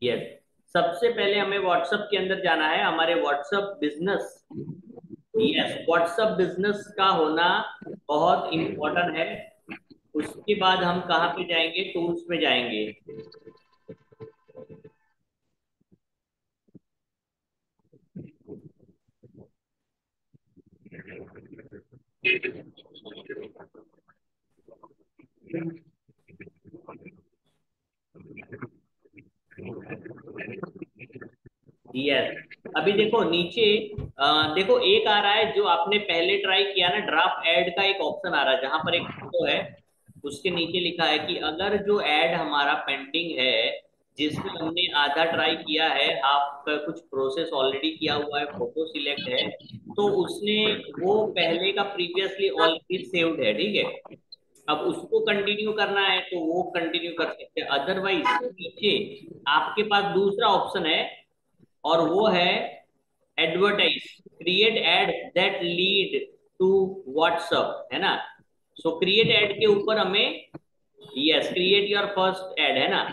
Yes, सबसे पहले हमें व्हाट्सएप के अंदर जाना है, हमारे WhatsApp business. Yes, WhatsApp business का होना बहुत इंपॉर्टेंट है। उसके बाद हम कहाँ पे जाएंगे, टूल्स पे जाएंगे। यस, अभी देखो नीचे, देखो एक आ रहा है जो आपने पहले ट्राई किया ना, ड्राफ्ट ऐड का एक ऑप्शन आ रहा है जहां पर एक फोटो है। उसके नीचे लिखा है कि अगर जो ऐड हमारा पेंडिंग है, जिसमें हमने आधा ट्राई किया है, हाफ का कुछ प्रोसेस ऑलरेडी किया हुआ है, फोटो सिलेक्ट है, तो उसने वो पहले का प्रीवियसली ऑलरेडी सेव्ड है, ठीक है। अब उसको कंटिन्यू करना है तो वो कंटिन्यू कर सकते हैं, अदरवाइज नीचे आपके पास दूसरा ऑप्शन है, और वो है advertise, create ad that lead to WhatsApp, है ना। सो क्रिएट एड के ऊपर हमें, yes, create your first ad, है ना।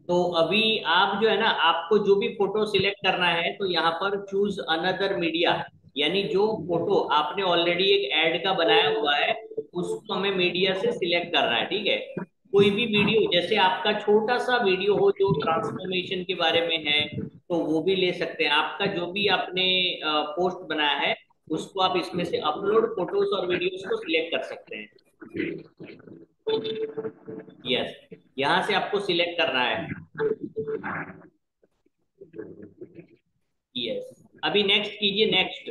तो अभी आप जो है ना, आपको जो भी फोटो सिलेक्ट करना है तो यहाँ पर चूज अनदर मीडिया, यानी जो फोटो आपने ऑलरेडी एक ऐड का बनाया हुआ है उसको हमें मीडिया से सिलेक्ट करना है, ठीक है। कोई भी वीडियो, जैसे आपका छोटा सा वीडियो हो जो ट्रांसफॉर्मेशन के बारे में है, तो वो भी ले सकते हैं। आपका जो भी आपने पोस्ट बनाया है उसको आप इसमें से अपलोड फोटोज और वीडियोस को सिलेक्ट कर सकते हैं। यस, यहाँ से आपको सिलेक्ट करना है। यस, अभी नेक्स्ट कीजिए, नेक्स्ट।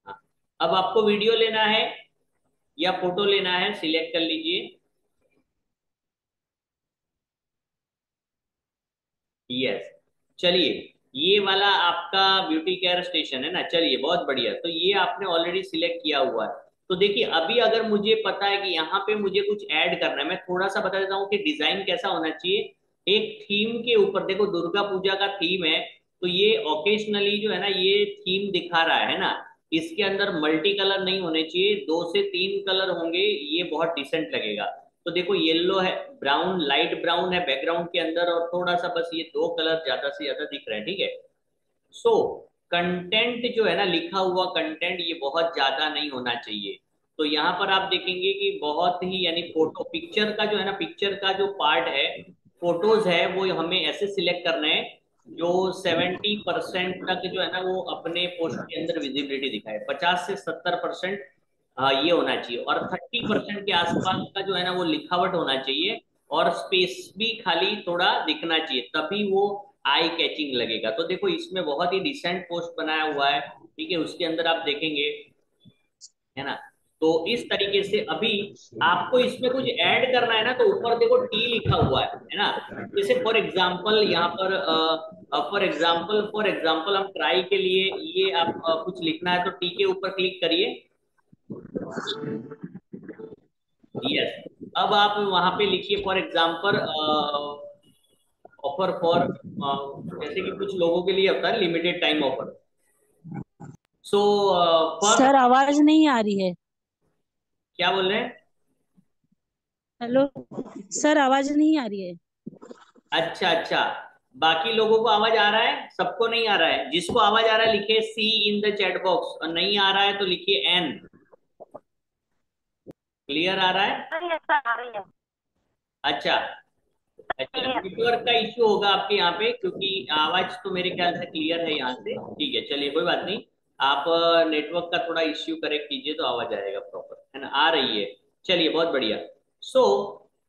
हाँ, अब आपको वीडियो लेना है या फोटो लेना है, सिलेक्ट कर लीजिए। यस, चलिए, ये वाला आपका ब्यूटी केयर स्टेशन है ना, चलिए बहुत बढ़िया। तो ये आपने ऑलरेडी सिलेक्ट किया हुआ है। तो देखिए, अभी अगर मुझे पता है कि यहाँ पे मुझे कुछ ऐड करना है, मैं थोड़ा सा बता देता हूँ कि डिजाइन कैसा होना चाहिए। एक थीम के ऊपर देखो, दुर्गा पूजा का थीम है, तो ये ओकेशनली जो है ना, ये थीम दिखा रहा है ना। इसके अंदर मल्टी कलर नहीं होने चाहिए, 2 से 3 कलर होंगे, ये बहुत डिसेंट लगेगा। तो देखो, येलो है, ब्राउन, लाइट ब्राउन है बैकग्राउंड के अंदर, और थोड़ा सा बस ये 2 कलर ज्यादा से ज्यादा दिख रहे हैं, ठीक है। सो कंटेंट जो है ना, लिखा हुआ कंटेंट ये बहुत ज्यादा नहीं होना चाहिए। तो यहाँ पर आप देखेंगे कि बहुत ही, यानी फोटो पिक्चर का जो है ना, पिक्चर का जो पार्ट है, फोटोज है, वो हमें ऐसे सिलेक्ट करना है जो 70% तक जो है ना वो अपने पोस्ट के अंदर विजिबिलिटी दिखाए। 50 से 70% ये होना चाहिए, और 30% के आसपास का जो है ना वो लिखावट होना चाहिए, और स्पेस भी खाली थोड़ा दिखना चाहिए, तभी वो आई कैचिंग लगेगा। तो देखो, इसमें बहुत ही डिसेंट पोस्ट बनाया हुआ है, ठीक है, उसके अंदर आप देखेंगे, है ना। तो इस तरीके से अभी आपको इसमें कुछ ऐड करना है ना, तो ऊपर देखो टी लिखा हुआ है ना। जैसे फॉर एग्जांपल यहाँ पर, फॉर एग्जांपल हम ट्राई के लिए ये आप कुछ लिखना है तो टी के ऊपर क्लिक करिए। यस, अब आप वहां पे लिखिए फॉर एग्जांपल ऑफर फॉर, जैसे कि कुछ लोगों के लिए होता है limited time offer. So for, sir आवाज नहीं आ रही है। क्या बोल रहे हैं? हेलो। सर आवाज नहीं आ रही है। अच्छा अच्छा, बाकी लोगों को आवाज आ रहा है, सबको नहीं आ रहा है? जिसको आवाज आ रहा है लिखिए सी इन द चैट बॉक्स, और नहीं आ रहा है तो लिखिए एन। क्लियर आ रहा है? अरे ऐसा आ रही है। अच्छा अच्छा, क्लियर। नेटवर्क का इश्यू होगा आपके यहाँ पे, क्योंकि आवाज तो मेरे ख्याल से क्लियर है यहाँ से, ठीक है, चलिए कोई बात नहीं। आप नेटवर्क का थोड़ा इश्यू करेक्ट कीजिए तो आवाज आएगा प्रॉपर, है ना, आ रही है। चलिए बहुत बढ़िया। सो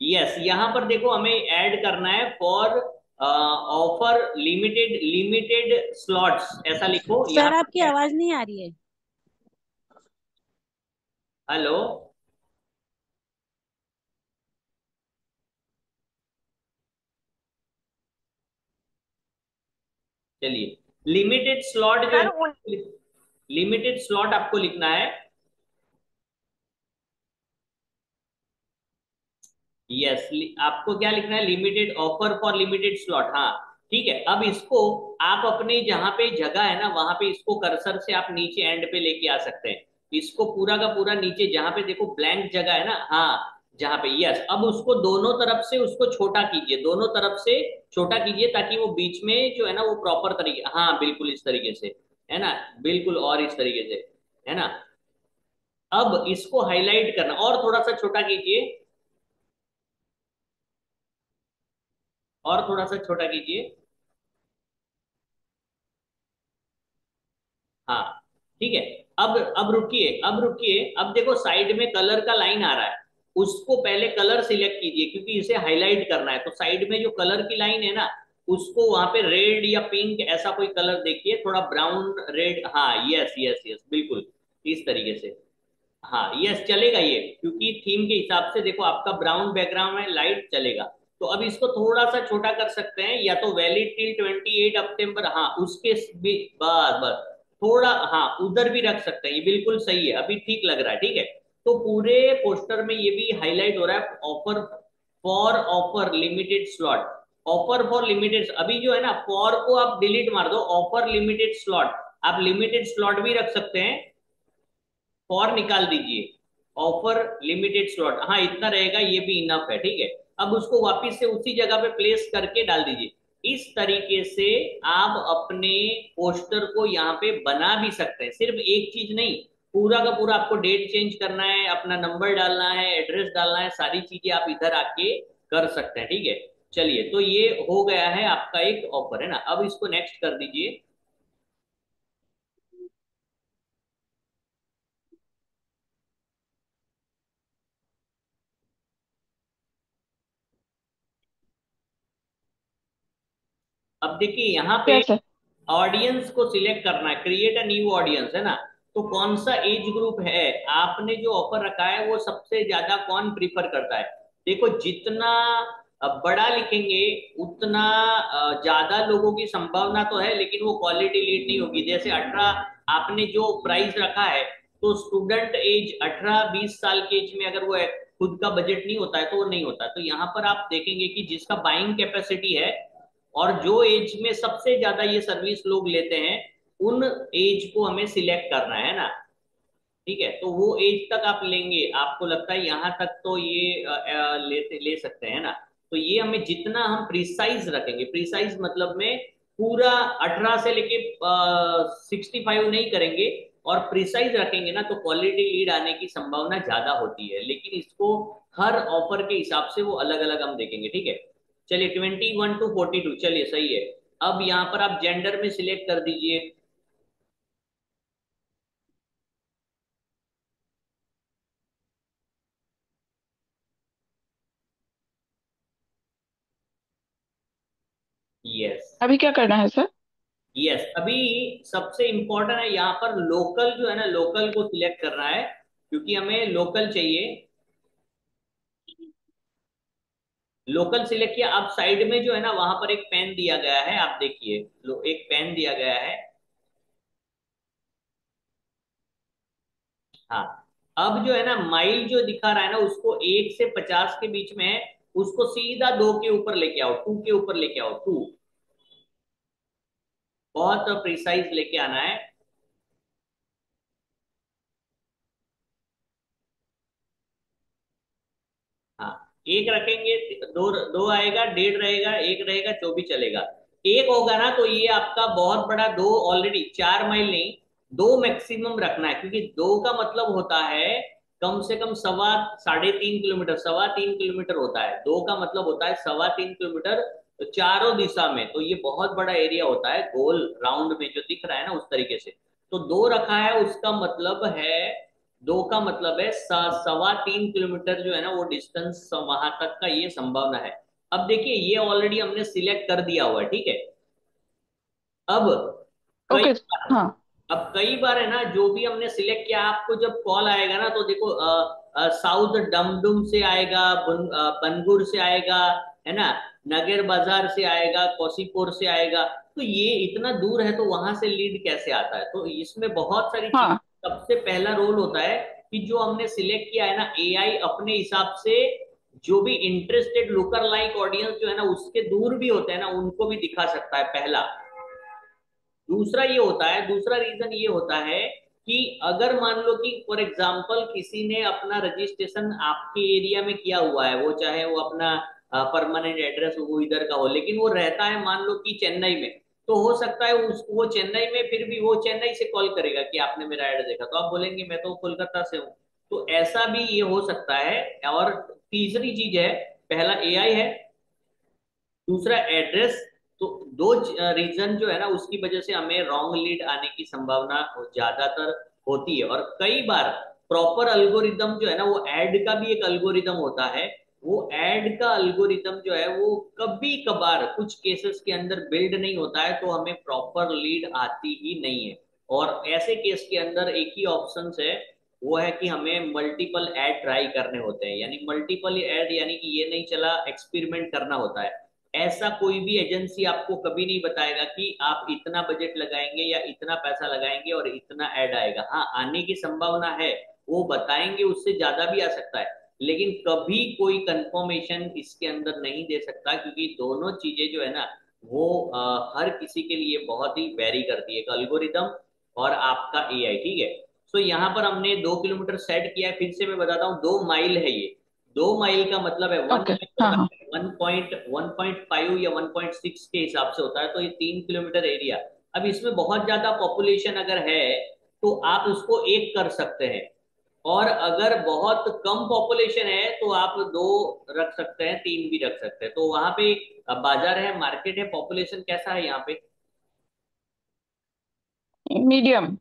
यस, यहाँ पर देखो हमें ऐड करना है for offer limited, limited slots, ऐसा लिखो यहाँ सर आपकी पर। आवाज नहीं आ रही है। हेलो, चलिए, लिमिटेड स्लॉट जो है सर ना, लिमिटेड स्लॉट आपको लिखना है। यस, आपको क्या लिखना है, limited offer for limited slot, हाँ। ठीक है, अब इसको आप अपने जहां पे जगह है ना, वहां पे इसको कर्सर से आप नीचे एंड पे लेके आ सकते हैं। इसको पूरा का पूरा नीचे, जहां पे देखो ब्लैंक जगह है ना, हाँ, जहां पे, यस, अब उसको दोनों तरफ से उसको छोटा कीजिए, दोनों तरफ से छोटा कीजिए, ताकि वो बीच में जो है ना वो प्रॉपर तरीके, हाँ बिल्कुल इस तरीके से, है ना, बिल्कुल, और इस तरीके से, है ना। अब इसको हाईलाइट करना, और थोड़ा सा छोटा कीजिए, और थोड़ा सा छोटा कीजिए। हाँ, ठीक है। अब रुकिए, अब रुकिए, अब देखो साइड में कलर का लाइन आ रहा है, उसको पहले कलर सिलेक्ट कीजिए, क्योंकि इसे हाईलाइट करना है, तो साइड में जो कलर की लाइन है ना, उसको वहां पे रेड या पिंक ऐसा कोई कलर देखिए, थोड़ा ब्राउन रेड, हाँ यस यस यस, बिल्कुल इस तरीके से। हाँ यस, चलेगा ये, क्योंकि थीम के हिसाब से देखो आपका ब्राउन बैकग्राउंड है, लाइट चलेगा। तो अब इसको थोड़ा सा छोटा कर सकते हैं, या तो वैलिड टिल 28 अक्टूबर, हाँ उसके भी, बस बस, थोड़ा, हाँ उधर भी रख सकते हैं, ये बिल्कुल सही है, अभी ठीक लग रहा है, ठीक है। तो पूरे पोस्टर में ये भी हाईलाइट हो रहा है, offer, for offer limited slot, offer for limited, अभी जो है ना फॉर को आप डिलीट मार दो, ऑफर लिमिटेड स्लॉट, आप लिमिटेड स्लॉट भी रख सकते हैं, फॉर निकाल दीजिए, ऑफर लिमिटेड स्लॉट, हाँ इतना रहेगा, ये भी इनफ है, ठीक है। अब उसको वापस से उसी जगह पे प्लेस करके डाल दीजिए, इस तरीके से आप अपने पोस्टर को यहाँ पे बना भी सकते हैं, सिर्फ एक चीज नहीं, पूरा का पूरा आपको डेट चेंज करना है, अपना नंबर डालना है, एड्रेस डालना है, सारी चीजें आप इधर आके कर सकते हैं, ठीक है। चलिए, तो ये हो गया है आपका एक ऑफर, है ना, अब इसको नेक्स्ट कर दीजिए। अब देखिए यहाँ पे यस सर। ऑडियंस को सिलेक्ट करना है, क्रिएट अ न्यू ऑडियंस, है ना। तो कौन सा एज ग्रुप है, आपने जो ऑफर रखा है वो सबसे ज्यादा कौन प्रीफर करता है। देखो जितना बड़ा लिखेंगे उतना ज्यादा लोगों की संभावना तो है, लेकिन वो क्वालिटी लीड नहीं होगी। जैसे 18 आपने जो प्राइस रखा है, तो स्टूडेंट एज 18-20 साल के एज में अगर वो खुद का बजट नहीं होता है तो वो नहीं होता। तो यहाँ पर आप देखेंगे कि जिसका बाइंग कैपेसिटी है, और जो एज में सबसे ज्यादा ये सर्विस लोग लेते हैं, उन एज को हमें सिलेक्ट करना है ना, ठीक है। तो वो एज तक आप लेंगे, आपको लगता है यहाँ तक तो ये ले सकते हैं ना। तो ये हमें जितना हम प्रिसाइज रखेंगे, प्रिसाइज मतलब में पूरा 18 से लेके 65 नहीं करेंगे, और प्रिसाइज रखेंगे ना, तो क्वालिटी लीड आने की संभावना ज्यादा होती है। लेकिन इसको हर ऑफर के हिसाब से वो अलग अलग हम देखेंगे, ठीक है। चलिए 21 to 42, चलिए सही है। अब यहाँ पर आप जेंडर में सिलेक्ट कर दीजिए। यस, अभी क्या करना है सर? यस, अभी सबसे इंपॉर्टेंट है यहाँ पर लोकल, जो है ना लोकल को सिलेक्ट करना है, क्योंकि हमें लोकल चाहिए। लोकल सिलेक्ट किया, अब साइड में जो है ना वहां पर एक पेन दिया गया है, आप देखिए, एक पेन दिया गया है। हाँ, अब जो है ना माइल जो दिखा रहा है ना, उसको 1 से 50 के बीच में है, उसको सीधा 2 के ऊपर लेके आओ, 2 के ऊपर लेके आओ, 2, बहुत प्रिसाइज लेके आना है। हाँ, एक रखेंगे, दो, दो आएगा, डेढ़ रहेगा, एक रहेगा, जो भी चलेगा। एक होगा ना तो ये आपका बहुत बड़ा, दो ऑलरेडी 4 माइल नहीं, दो मैक्सिमम रखना है, क्योंकि दो का मतलब होता है कम से कम सवा, 3.5 किलोमीटर, 3.25 किलोमीटर होता है, दो का मतलब होता है 3.25 किलोमीटर, तो चारों दिशा में, तो ये बहुत बड़ा एरिया होता है, गोल राउंड में जो दिख रहा है ना उस तरीके से। तो दो रखा है, उसका मतलब है, दो का मतलब है 3.25 किलोमीटर जो है ना वो डिस्टेंस वहां तक का ये संभावना है। अब देखिए ये ऑलरेडी हमने सिलेक्ट कर दिया हुआ है, ठीक है। अब कई ओके। बार, हाँ। अब कई बार है ना जो भी हमने सिलेक्ट किया, आपको जब कॉल आएगा ना, तो देखो साउथ डमडुम से आएगा, बनगुर से आएगा, है ना, नगर बाजार से आएगा, कौसीपुर से आएगा, तो ये इतना दूर है, तो वहां से लीड कैसे आता है। तो इसमें बहुत सारी चीज, हाँ। सबसे पहला रोल होता है कि जो हमने सिलेक्ट किया है ना, एआई अपने हिसाब से जो भी इंटरेस्टेड लोकल लाइक ऑडियंस जो है ना उसके दूर भी होते हैं ना, उनको भी दिखा सकता है, पहला। दूसरा ये होता है, दूसरा रीजन ये होता है कि अगर मान लो कि फॉर एग्जाम्पल किसी ने अपना रजिस्ट्रेशन आपके एरिया में किया हुआ है, वो चाहे वो अपना परमानेंट एड्रेस वो इधर का हो, लेकिन वो रहता है मान लो कि चेन्नई में, तो हो सकता है उस वो चेन्नई में, फिर भी वो चेन्नई से कॉल करेगा कि आपने मेरा ऐड देखा, तो आप बोलेंगे मैं तो कोलकाता से हूँ। तो ऐसा भी ये हो सकता है। और तीसरी चीज है, पहला एआई है, दूसरा एड्रेस। तो दो रीजन जो है ना, उसकी वजह से हमें रॉन्ग लीड आने की संभावना ज्यादातर होती है। और कई बार प्रॉपर अल्गोरिदम जो है ना, वो ऐड का भी एक अल्गोरिदम होता है, वो ऐड का अल्गोरिदम जो है वो कभी कभार कुछ केसेस के अंदर बिल्ड नहीं होता है, तो हमें प्रॉपर लीड आती ही नहीं है। और ऐसे केस के अंदर एक ही ऑप्शन है, वो है कि हमें मल्टीपल ऐड ट्राई करने होते हैं। यानी मल्टीपल ऐड, यानी कि ये नहीं चला, एक्सपेरिमेंट करना होता है। ऐसा कोई भी एजेंसी आपको कभी नहीं बताएगा कि आप इतना बजट लगाएंगे या इतना पैसा लगाएंगे और इतना ऐड आएगा। हाँ, आने की संभावना है, वो बताएंगे, उससे ज्यादा भी आ सकता है, लेकिन कभी कोई कंफर्मेशन इसके अंदर नहीं दे सकता, क्योंकि दोनों चीजें जो है ना, वो हर किसी के लिए बहुत ही वेरी करती है, एक अल्गोरिदम और आपका एआई। ठीक है। सो यहाँ पर हमने 2 किलोमीटर सेट किया है, फिर से मैं बताता हूँ, 2 माइल है ये। 2 माइल का मतलब है वन ओके। हाँ हाँ। 1.5 या 1.6 के हिसाब से होता है, तो ये 3 किलोमीटर एरिया। अब इसमें बहुत ज्यादा पॉपुलेशन अगर है, तो आप उसको एक कर सकते हैं, और अगर बहुत कम पॉपुलेशन है तो आप दो रख सकते हैं, तीन भी रख सकते हैं। तो वहां पे बाजार है, मार्केट है, पॉपुलेशन कैसा है यहाँ पे? मीडियम।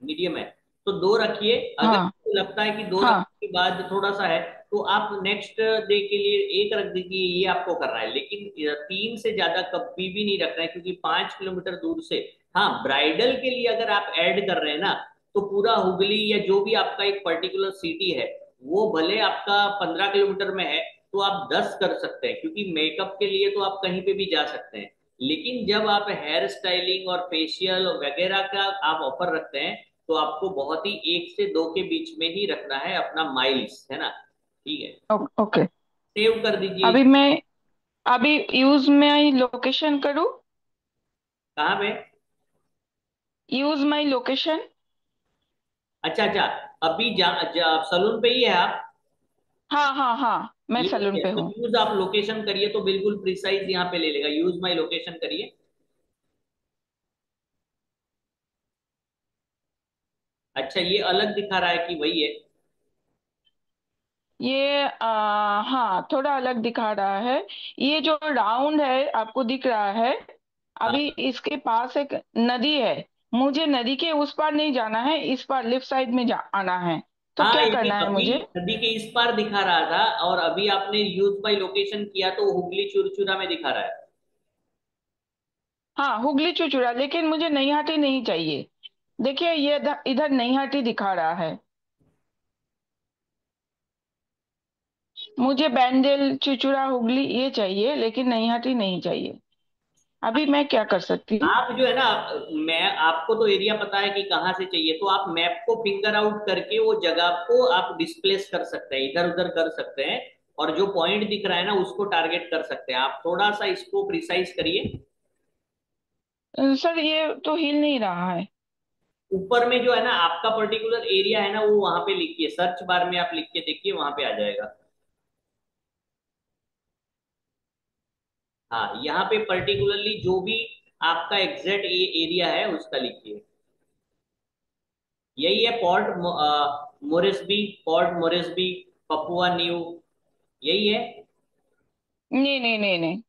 मीडियम है। तो दो रखिए। अगर हाँ आपको लगता है कि दो हाँ। रखने के बाद थोड़ा सा है, तो आप नेक्स्ट डे के लिए एक रख दीजिए, ये आपको करना है। लेकिन तीन से ज्यादा कभी भी नहीं रखना है, क्योंकि 5 किलोमीटर दूर से, हाँ, ब्राइडल के लिए अगर आप ऐड कर रहे हैं ना, तो पूरा हुगली या जो भी आपका एक पर्टिकुलर सिटी है, वो भले आपका 15 किलोमीटर में है, तो आप 10 कर सकते हैं, क्योंकि मेकअप के लिए तो आप कहीं पे भी जा सकते हैं। लेकिन जब आप हेयर स्टाइलिंग और फेशियल वगैरह का आप ऑफर रखते हैं, तो आपको बहुत ही 1 से 2 के बीच में ही रखना है अपना माइल्स, है ना? ठीक है। ओके। सेव कर दीजिए। अभी मैं अभी यूज में लोकेशन करूँ? कहाँ पे? Use my location. अच्छा अच्छा। अभी सलून पे ही है आप? हाँ हाँ हाँ, मैं ये सलून पे तो हूँ। यूज आप लोकेशन करिए, तो बिल्कुल प्रिसाइज यहाँ पे ले लेगा। यूज माई लोकेशन करिए। अच्छा, ये अलग दिखा रहा है कि वही है? ये हाँ, थोड़ा अलग दिखा रहा है। ये जो राउंड है आपको दिख रहा है, अभी हाँ इसके पास एक नदी है। मुझे नदी के उस पार नहीं जाना है, इस पार लेफ्ट साइड में जा आना है। तो हाँ, क्या ये करना है अभी मुझे? नदी के इस पार दिखा रहा था, और अभी आपने यूज बाई लोकेशन किया तो हुगली चुरचुरा में दिखा रहा है। हाँ, हुगली चुचुड़ा, लेकिन मुझे नैहाटी नहीं चाहिए। देखिए, ये इधर इधर नैहाटी दिखा रहा है। मुझे बैंडेल चुचुड़ा हुगली ये चाहिए, लेकिन नैहाटी नहीं चाहिए। अभी मैं क्या कर सकती हूँ? आप जो है ना, मैं आपको तो एरिया पता है कि कहाँ से चाहिए, तो आप मैप को फिंगर आउट करके वो जगह को आप डिस्प्लेस कर सकते हैं, इधर उधर कर सकते हैं, और जो पॉइंट दिख रहा है ना, उसको टारगेट कर सकते हैं। आप थोड़ा सा इसको प्रिसाइज करिए। सर, ये तो हिल नहीं रहा है। ऊपर में जो है ना आपका पर्टिकुलर एरिया है ना, वो वहां पे लिखिए, सर्च बार में आप लिख के देखिए, वहां पे आ जाएगा। हाँ, यहाँ पे पर्टिकुलरली जो भी आपका एग्जैक्ट एरिया है उसका लिखिए। यही है पोर्ट मोरिस्बी, पोर्ट मोरिस्बी, पपुआ न्यू, यही है। नहीं नहीं नहीं नहीं।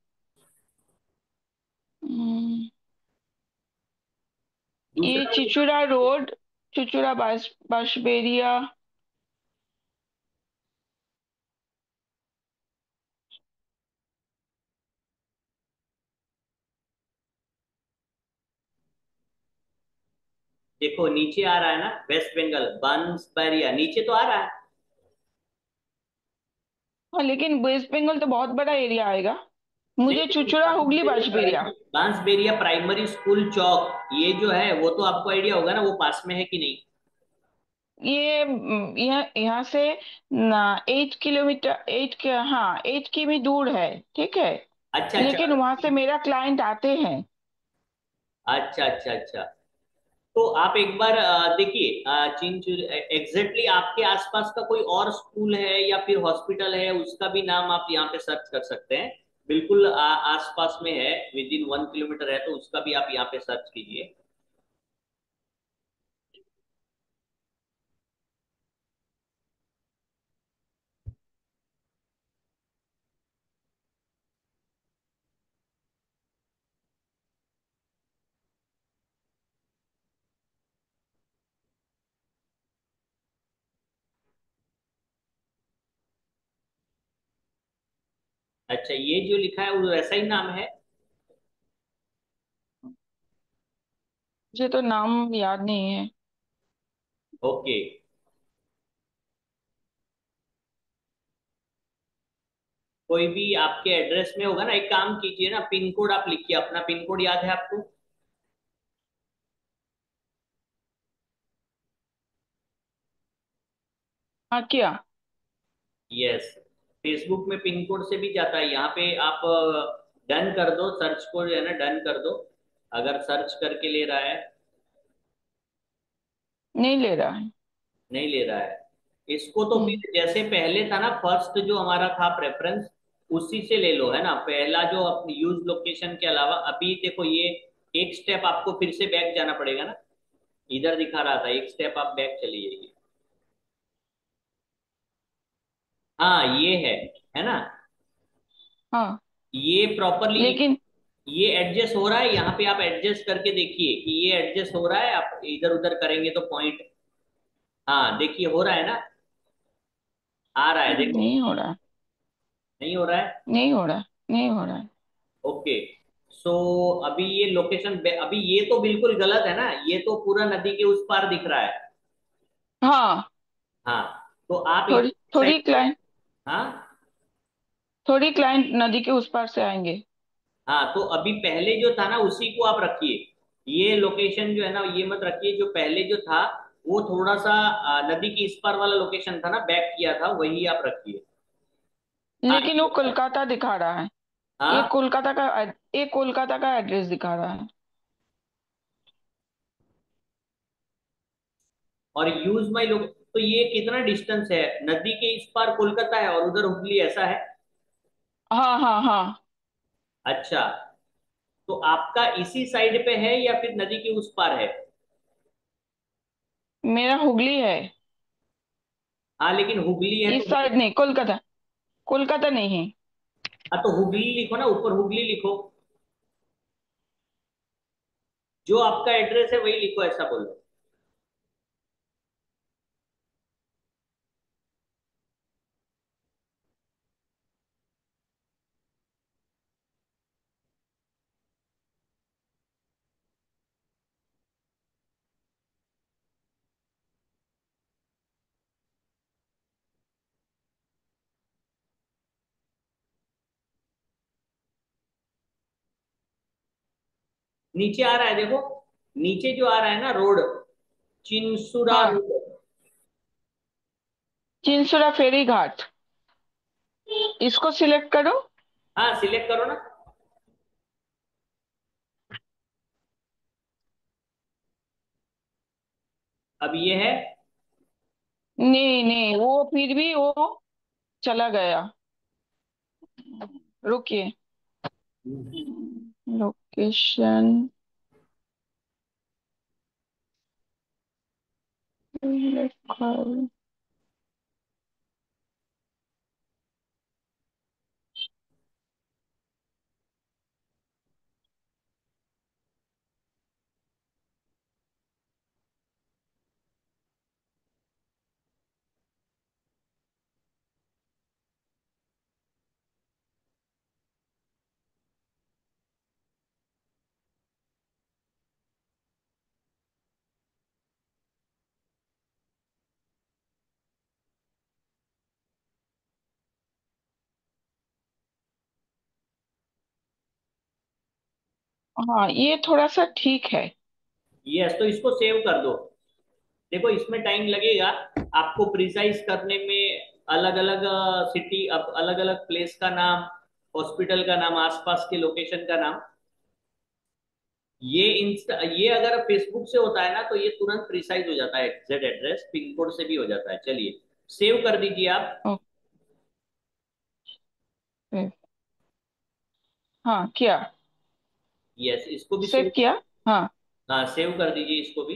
हम्म, ये दूसरा चिचुरा रोड, चिचुरा बांसबेरिया। देखो नीचे आ रहा है ना, वेस्ट बंगाल बांसबेरिया, नीचे तो आ रहा है। हाँ, लेकिन वेस्ट बंगाल तो बहुत बड़ा एरिया आएगा। मुझे नहीं, चुचुड़ा हुगली बांसबेरिया। बांसबेरिया प्राइमरी स्कूल चौक, ये जो है वो तो आपको आइडिया होगा ना, वो पास में है कि नहीं? ये यहाँ से ना 8 किलोमीटर, हाँ 8 किमी दूर है। ठीक है। अच्छा अच्छा। लेकिन वहां से मेरा क्लाइंट आते हैं। अच्छा अच्छा अच्छा। तो आप एक बार देखिए, चिंचुर एग्जैक्टली आपके आसपास का कोई और स्कूल है या फिर हॉस्पिटल है, उसका भी नाम आप यहाँ पे सर्च कर सकते हैं। बिल्कुल आसपास में है, विद इन 1 किलोमीटर है, तो उसका भी आप यहाँ पे सर्च कीजिए। अच्छा, ये जो लिखा है वो वैसा ही नाम है? मुझे तो नाम याद नहीं है। ओके। कोई भी आपके एड्रेस में होगा ना, एक काम कीजिए ना, पिन कोड आप लिखिए, अपना पिन कोड याद है आपको? हाँ, क्या? यस। फेसबुक में पिन कोड से भी जाता है, यहाँ पे आप डन कर दो, सर्च को जो है ना डन कर दो, अगर सर्च करके ले रहा है। नहीं ले रहा है। नहीं ले रहा है। इसको तो हम्म। फिर जैसे पहले था ना, फर्स्ट जो हमारा था प्रेफरेंस, उसी से ले लो, है ना, पहला जो अपनी यूज लोकेशन के अलावा। अभी देखो ये एक स्टेप आपको फिर से बैक जाना पड़ेगा ना, इधर दिखा रहा था, एक स्टेप आप बैक चली जाइए। हाँ ये है ना? हाँ, ये प्रॉपरली, लेकिन ये एडजस्ट हो रहा है, यहाँ पे आप एडजस्ट करके देखिए कि ये एडजस्ट हो रहा है, आप इधर उधर करेंगे तो पॉइंट। हाँ देखिए हो रहा है ना, आ रहा है देखो। नहीं हो रहा। नहीं हो रहा है? नहीं हो रहा। नहीं हो रहा है। ओके। सो अभी ये लोकेशन, अभी ये तो बिल्कुल गलत है ना, ये तो पूरा नदी के उस पार दिख रहा है। हाँ, हाँ, तो आप थोड़ी इधर थोड़ी साइड। क्लाइंट हाँ। थोड़ी क्लाइंट नदी के उस पार से आएंगे। हाँ, तो अभी पहले जो था ना उसी को आप रखिए, ये लोकेशन जो है ना ये मत रखिए, जो पहले जो था वो थोड़ा सा नदी के इस पार वाला लोकेशन था ना, बैक किया था, वही आप रखिए। हाँ लेकिन ये वो होता है। कोलकाता दिखा रहा है। ये हाँ, कोलकाता का ये कोलकाता का एड्रेस दिखा रहा है। और यूज माई लोग, तो ये कितना डिस्टेंस है? नदी के इस पार कोलकाता है और उधर हुगली, ऐसा है? हाँ, हाँ, हाँ। अच्छा, तो आपका इसी साइड पे है या फिर नदी के उस पार है? मेरा हुगली है। हाँ लेकिन हुगली है तो इस साइड नहीं, कोलकाता। कोलकाता नहीं है। हाँ तो हुगली लिखो ना, ऊपर हुगली लिखो, जो आपका एड्रेस है वही लिखो, ऐसा बोलो। नीचे आ रहा है देखो, नीचे जो आ रहा है ना रोड, चिंसुरा हाँ, रोड। चिंसुरा फेरी घाट। इसको सिलेक्ट करो। हाँ सिलेक्ट करो ना। अब ये है। नहीं, नहीं, वो फिर भी वो चला गया। रुकिए। लोकेशन। हाँ, ये थोड़ा सा ठीक है। यस, तो इसको सेव कर दो। देखो इसमें टाइम लगेगा आपको प्रिसाइज करने में, अलग अलग सिटी, अब अलग अलग प्लेस का नाम, हॉस्पिटल का नाम, आसपास के लोकेशन का नाम। ये अगर फेसबुक से होता है ना तो ये तुरंत प्रिसाइज हो जाता है, एग्जैक्ट एड्रेस पिन कोड से भी हो जाता है। चलिए सेव कर दीजिए आप। ओके। हाँ, किया। यस, इसको भी सेव सेव। किया। हाँ। हाँ, सेव कर दीजिए इसको भी।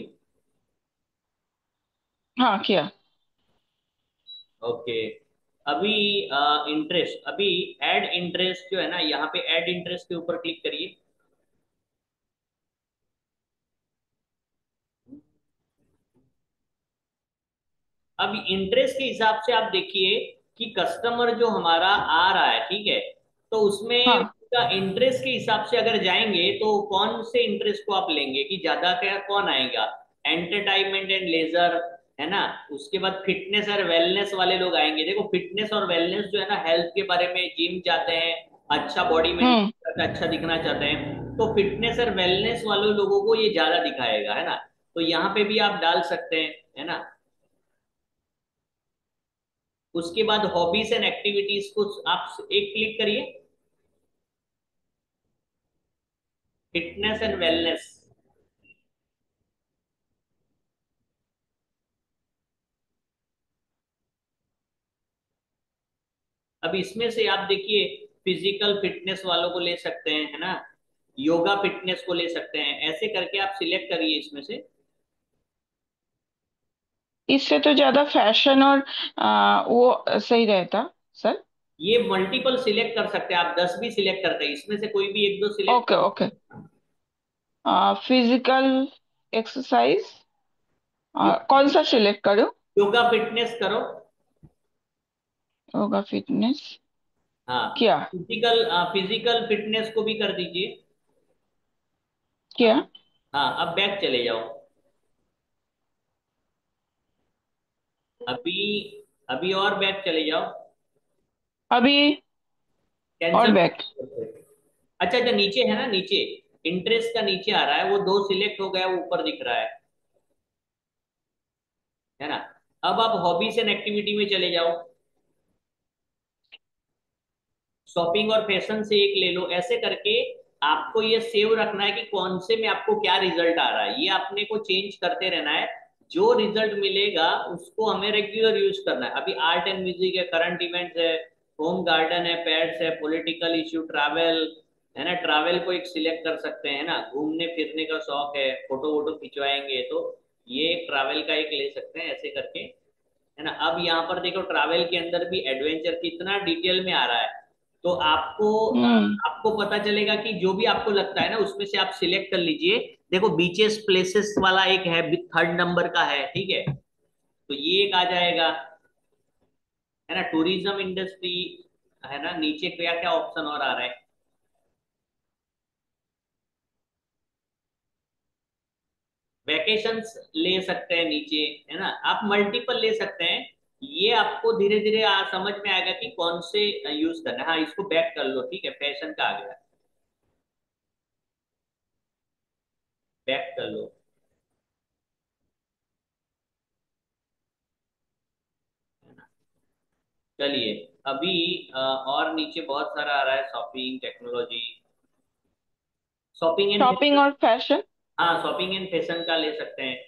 हाँ, किया। ओके। अभी इंटरेस्ट, अभी ऐड इंटरेस्ट जो है ना, यहाँ पे ऐड इंटरेस्ट के ऊपर क्लिक करिए। अब इंटरेस्ट के हिसाब से आप देखिए कि कस्टमर जो हमारा आ रहा है, ठीक है, तो उसमें हाँ। उसका इंटरेस्ट के हिसाब से अगर जाएंगे तो कौन से इंटरेस्ट को आप लेंगे कि ज्यादा क्या कौन आएगा? एंटरटेनमेंट एंड लेजर, है ना। उसके बाद फिटनेस और वेलनेस वाले लोग आएंगे। देखो फिटनेस और वेलनेस जो है ना, हेल्थ के बारे में, जिम जाते हैं, अच्छा बॉडी हम्म। मेंटेन करते हैं, अच्छा दिखना चाहते हैं, तो फिटनेस और वेलनेस वाले लोगों को ये ज्यादा दिखाएगा, है ना। तो यहाँ पे भी आप डाल सकते हैं, है ना। उसके बाद हॉबीज एंड एक्टिविटीज को आप एक क्लिक करिए, फिटनेस एंड वेलनेस। अब इसमें से आप देखिए, फिजिकल फिटनेस वालों को ले सकते हैं, है ना, योगा फिटनेस को ले सकते हैं, ऐसे करके आप सिलेक्ट करिए इसमें से। इससे तो ज्यादा फैशन और वो सही रहता, सर। ये मल्टीपल सिलेक्ट कर सकते हैं आप, 10 भी सिलेक्ट करते हैं, इसमें से कोई भी एक दो select. Okay, okay. Physical exercise, कौन सा सिलेक्ट करूं? योगा फिटनेस करो। होगा फिटनेस। हाँ, क्या? फिजिकल फिजिकल फिटनेस को भी कर दीजिए। क्या? हाँ, अब बैक चले जाओ। अभी अभी और बैक चले जाओ। अभी और कैंसिल। बैक। अच्छा अच्छा, नीचे है ना, नीचे इंटरेस्ट का नीचे आ रहा है, वो दो सिलेक्ट हो गया, वो ऊपर दिख रहा है ना। अब आप हॉबीज एंड एक्टिविटी में चले जाओ। शॉपिंग और फैशन से एक ले लो, ऐसे करके आपको ये सेव रखना है कि कौन से में आपको क्या रिजल्ट आ रहा है, ये अपने को चेंज करते रहना है। जो रिजल्ट मिलेगा उसको हमें रेगुलर यूज करना है। अभी आर्ट एंड म्यूजिक है, करंट इवेंट्स है, होम गार्डन है, पेट्स है, पॉलिटिकल इश्यू, ट्रैवल, है ना। ट्रैवल को एक सिलेक्ट कर सकते हैं ना, घूमने फिरने का शौक है, फोटो वोटो खिंचवाएंगे तो ये ट्रैवल का एक ले सकते हैं, ऐसे करके, है ना। अब यहाँ पर देखो ट्रैवल के अंदर भी एडवेंचर कितना डिटेल में आ रहा है, तो आपको हम्म। आपको पता चलेगा कि जो भी आपको लगता है ना उसमें से आप सिलेक्ट कर लीजिए। देखो बीचेस प्लेसेस वाला एक है, थर्ड नंबर का है, ठीक है, तो ये एक आ जाएगा, है ना। टूरिज्म इंडस्ट्री, है ना, नीचे क्या क्या ऑप्शन और आ रहा है। वैकेशंस ले सकते हैं नीचे, है ना, आप मल्टीपल ले सकते हैं। ये आपको धीरे धीरे समझ में आएगा कि कौन से यूज करना है। हाँ, इसको बैक कर लो, ठीक है, फैशन का आ गया, बैक कर लो। चलिए अभी और नीचे बहुत सारा आ रहा है, shopping, technology, shopping and shopping fashion. और फैशन। हाँ, शॉपिंग एंड फैशन का ले सकते हैं।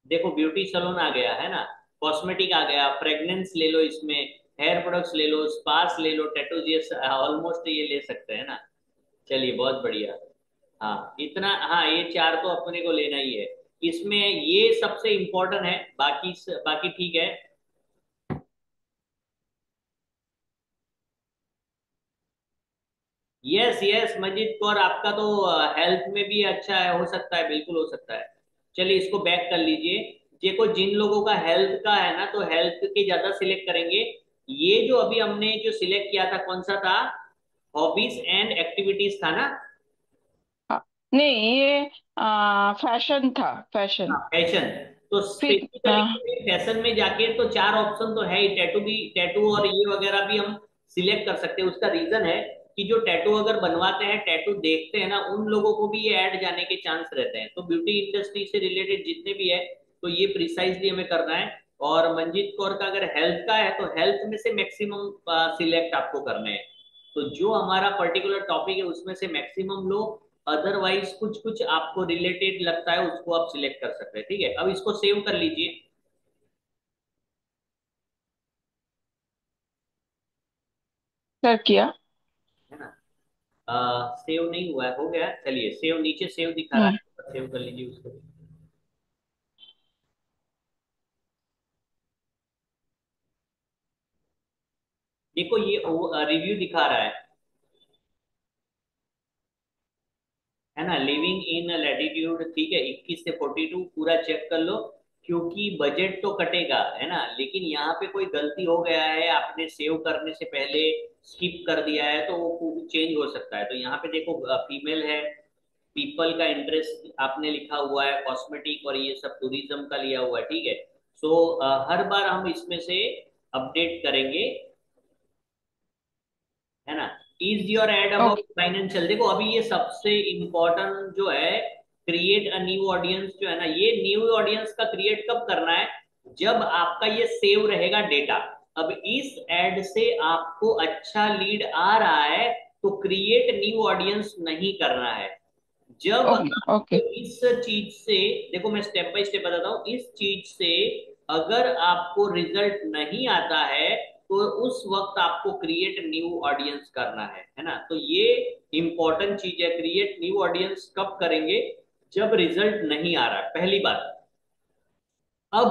देखो ब्यूटी सैलून आ गया, है ना, कॉस्मेटिक आ गया, फ्रेग्रेंस ले लो इसमें, हेयर प्रोडक्ट्स ले लो, स्पास ले लो, टैटूज, ये ऑलमोस्ट ये ले सकते हैं ना। चलिए बहुत बढ़िया। हाँ इतना, हाँ ये चार तो अपने को लेना ही है। इसमें ये सबसे इम्पोर्टेंट है, बाकी बाकी ठीक है। यस यस, मंजीत कौर आपका तो हेल्थ में भी अच्छा है, हो सकता है, बिल्कुल हो सकता है। चलिए इसको बैक कर लीजिए। देखो जिन लोगों का हेल्थ का है ना, तो हेल्थ के ज्यादा सिलेक्ट करेंगे। ये जो अभी हमने जो सिलेक्ट किया था, कौन सा था? हॉबीज एंड एक्टिविटीज था ना। हाँ, नहीं, ये फैशन था, फैशन। हाँ, फैशन। तो फिर स्पेसिफिकली फैशन में जाके तो चार ऑप्शन तो है ही, टैटू भी, टैटू और ये वगैरह भी हम सिलेक्ट कर सकते हैं। उसका रीजन है कि जो टैटू अगर बनवाते हैं, टैटू देखते हैं ना, उन लोगों को भी ये ऐड जाने के चांस रहते हैं। तो ब्यूटी इंडस्ट्री से रिलेटेड जितने भी है, तो ये प्रिसाइजली हमें करना है। और मंजीत कौर का अगर हेल्थ का है, तो हेल्थ में से मैक्सिमम सिलेक्ट आपको करने हैं। तो जो हमारा पर्टिकुलर टॉपिक है उसमें से मैक्सिमम लो, अदरवाइज कुछ कुछ आपको रिलेटेड लगता है उसको आप सिलेक्ट कर सकते हैं। ठीक है, अब इसको सेव कर लीजिए। कर किया। है ना? सेव नहीं हुआ है, हो गया, चलिए सेव, नीचे सेव दिखा रहा हम्म। है, सेव कर लीजिए उसको। देखो ये रिव्यू दिखा रहा है ना, लिविंग इन लैटिट्यूड, ठीक है, 21 से 42 पूरा चेक कर लो। क्योंकि बजट तो कटेगा, है ना, लेकिन यहाँ पे कोई गलती हो गया है, आपने सेव करने से पहले स्किप कर दिया है, तो वो चेंज हो सकता है। तो यहाँ पे देखो फीमेल है, पीपल का इंटरेस्ट आपने लिखा हुआ है, कॉस्मेटिक और ये सब टूरिज्म का लिया हुआ है। ठीक है, सो हर बार हम इसमें से अपडेट करेंगे, है ना। Is your ad about okay. Financial, देखो अभी ये सबसे इंपॉर्टेंट जो है, क्रिएट अ न्यू ऑडियंस जो है ना, ये न्यू ऑडियंस का क्रिएट कब करना है, जब आपका ये सेव रहेगा डेटा। अब इस एड से आपको अच्छा लीड आ रहा है, तो क्रिएट न्यू ऑडियंस नहीं करना है। जब ओके। आपको ओके। इस चीज से, देखो मैं स्टेप बाय स्टेप बताता हूँ, इस चीज से अगर आपको रिजल्ट नहीं आता है, तो उस वक्त आपको क्रिएट न्यू ऑडियंस करना है ना। तो ये इंपॉर्टेंट चीज है, क्रिएट न्यू ऑडियंस कब करेंगे, जब रिजल्ट नहीं आ रहा है, पहली बात। अब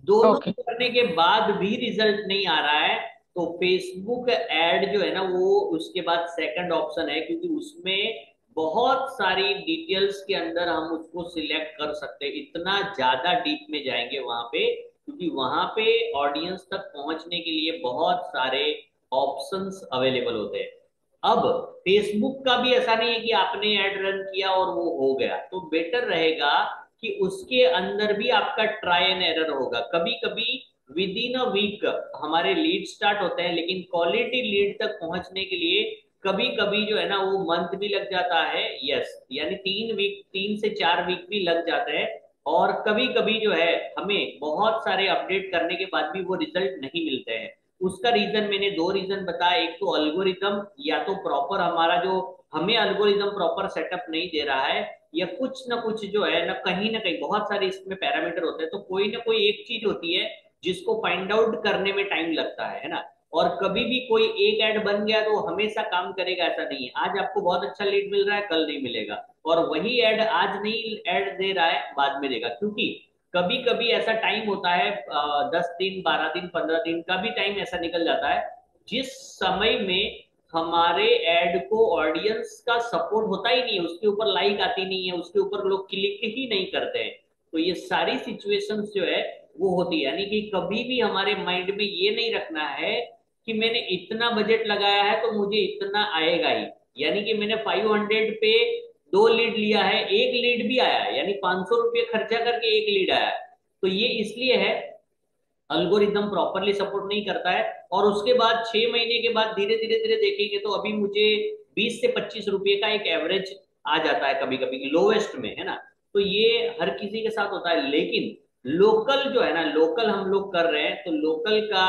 दोनों ओके। करने के बाद भी रिजल्ट नहीं आ रहा है, तो फेसबुक एड जो है ना, वो उसके बाद सेकंड ऑप्शन है, क्योंकि उसमें बहुत सारी डिटेल्स के अंदर हम उसको सिलेक्ट कर सकते हैं। इतना ज्यादा डीप में जाएंगे वहां पे, क्योंकि वहां पे ऑडियंस तक पहुंचने के लिए बहुत सारे ऑप्शंस अवेलेबल होते हैं। अब फेसबुक का भी ऐसा नहीं है कि आपने ऐड रन किया और वो हो गया, तो बेटर रहेगा कि उसके अंदर भी आपका ट्राई एंड एरर होगा। कभी कभी विद इन अ वीक हमारे लीड स्टार्ट होते हैं, लेकिन क्वालिटी लीड तक पहुंचने के लिए कभी कभी जो है ना, वो मंथ भी लग जाता है, यस, यानी 3 वीक, 3 से 4 वीक भी लग जाते हैं। और कभी कभी जो है, हमें बहुत सारे अपडेट करने के बाद भी वो रिजल्ट नहीं मिलते हैं। उसका रीजन मैंने दो रीजन बताया, एक तो अल्गोरिदम, या तो प्रॉपर हमारा जो, हमें अल्गोरिदम प्रॉपर सेटअप नहीं दे रहा है, या कुछ ना कुछ जो है ना कहीं बहुत सारे इसमें पैरामीटर होते हैं, तो कोई ना कोई एक चीज होती है जिसको फाइंड आउट करने में टाइम लगता है ना। और कभी भी कोई एक ऐड बन गया तो हमेशा काम करेगा ऐसा नहीं है, आज आपको बहुत अच्छा लीड मिल रहा है, कल नहीं मिलेगा। और वही ऐड आज नहीं ऐड दे रहा है, बाद में देगा। क्योंकि कभी कभी ऐसा टाइम होता है, 10 दिन, 12 दिन, 15 दिन का भी टाइम ऐसा निकल जाता है, जिस समय में हमारे ऐड को ऑडियंस का सपोर्ट होता ही नहीं है, उसके ऊपर लाइक आती नहीं है, उसके ऊपर लोग क्लिक ही नहीं करते हैं। तो ये सारी सिचुएशंस जो है वो होती है, यानी कि कभी भी हमारे माइंड में ये नहीं रखना है कि मैंने इतना बजट लगाया है तो मुझे इतना आएगा ही। यानी कि मैंने 500 पे 2 लीड लिया है, एक लीड भी आया है, यानी 500 रुपये खर्चा करके एक लीड आया है। तो ये इसलिए है, अल्गोरिदम प्रॉपरली सपोर्ट नहीं करता है। और उसके बाद 6 महीने के बाद धीरे धीरे धीरे देखेंगे, तो अभी मुझे 20 से 25 रुपये का एक एवरेज आ जाता है कभी कभी लोवेस्ट में, है ना। तो ये हर किसी के साथ होता है, लेकिन लोकल जो है ना, लोकल हम लोग कर रहे हैं, तो लोकल का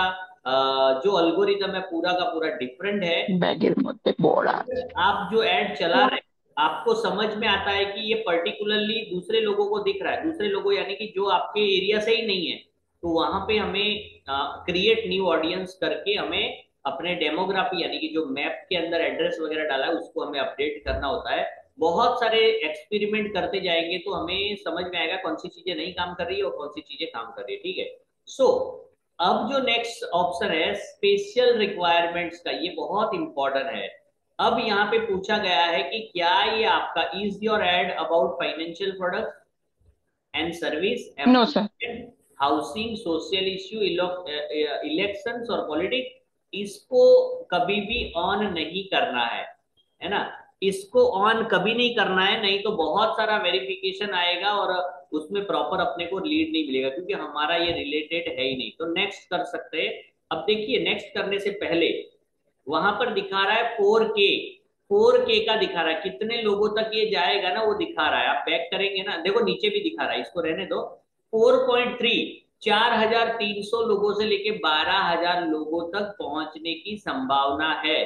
जो अल्गोरिदम है पूरा का पूरा डिफरेंट है। बैगेर मध्य बोड़ा। आप जो ऐड चला रहे हैं, आपको समझ में आता है कि ये पर्टिकुलरली दूसरे लोगों को दिख रहा है, दूसरे लोगों यानी कि जो आपके एरिया से ही नहीं है, तो वहां पे हमें क्रिएट न्यू ऑडियंस करके हमें अपने डेमोग्राफी, यानी कि जो मैप के अंदर एड्रेस वगैरह डाला है उसको हमें अपडेट करना होता है। बहुत सारे एक्सपेरिमेंट करते जाएंगे तो हमें समझ में आएगा कौन सी चीजें नहीं काम कर रही है और कौन सी चीजें काम कर रही है। ठीक है, सो अब जो नेक्स्ट ऑप्शन है स्पेशल रिक्वायरमेंट्स का, ये बहुत इंपॉर्टेंट है। अब यहाँ पे पूछा गया है कि क्या ये आपका, is your ad about financial product and service, no sir. Employment, housing, social issue, elections और पॉलिटिक्स, इसको कभी भी ऑन नहीं करना है ना। इसको ऑन कभी नहीं करना है, नहीं तो बहुत सारा वेरिफिकेशन आएगा और उसमें प्रॉपर अपने को लीड नहीं मिलेगा, क्योंकि हमारा ये रिलेटेड है ही नहीं। तो नेक्स्ट कर सकते हैं। अब देखिए, नेक्स्ट करने से पहले वहां पर दिखा रहा है 4K, 4K का दिखा रहा है, कितने लोगों तक ये जाएगा ना वो दिखा रहा है। आप बैक करेंगे ना, देखो नीचे भी दिखा रहा है, इसको रहने दो। 4.3, 4,300 लोगों से लेके 12,000 लोगों तक पहुंचने की संभावना है।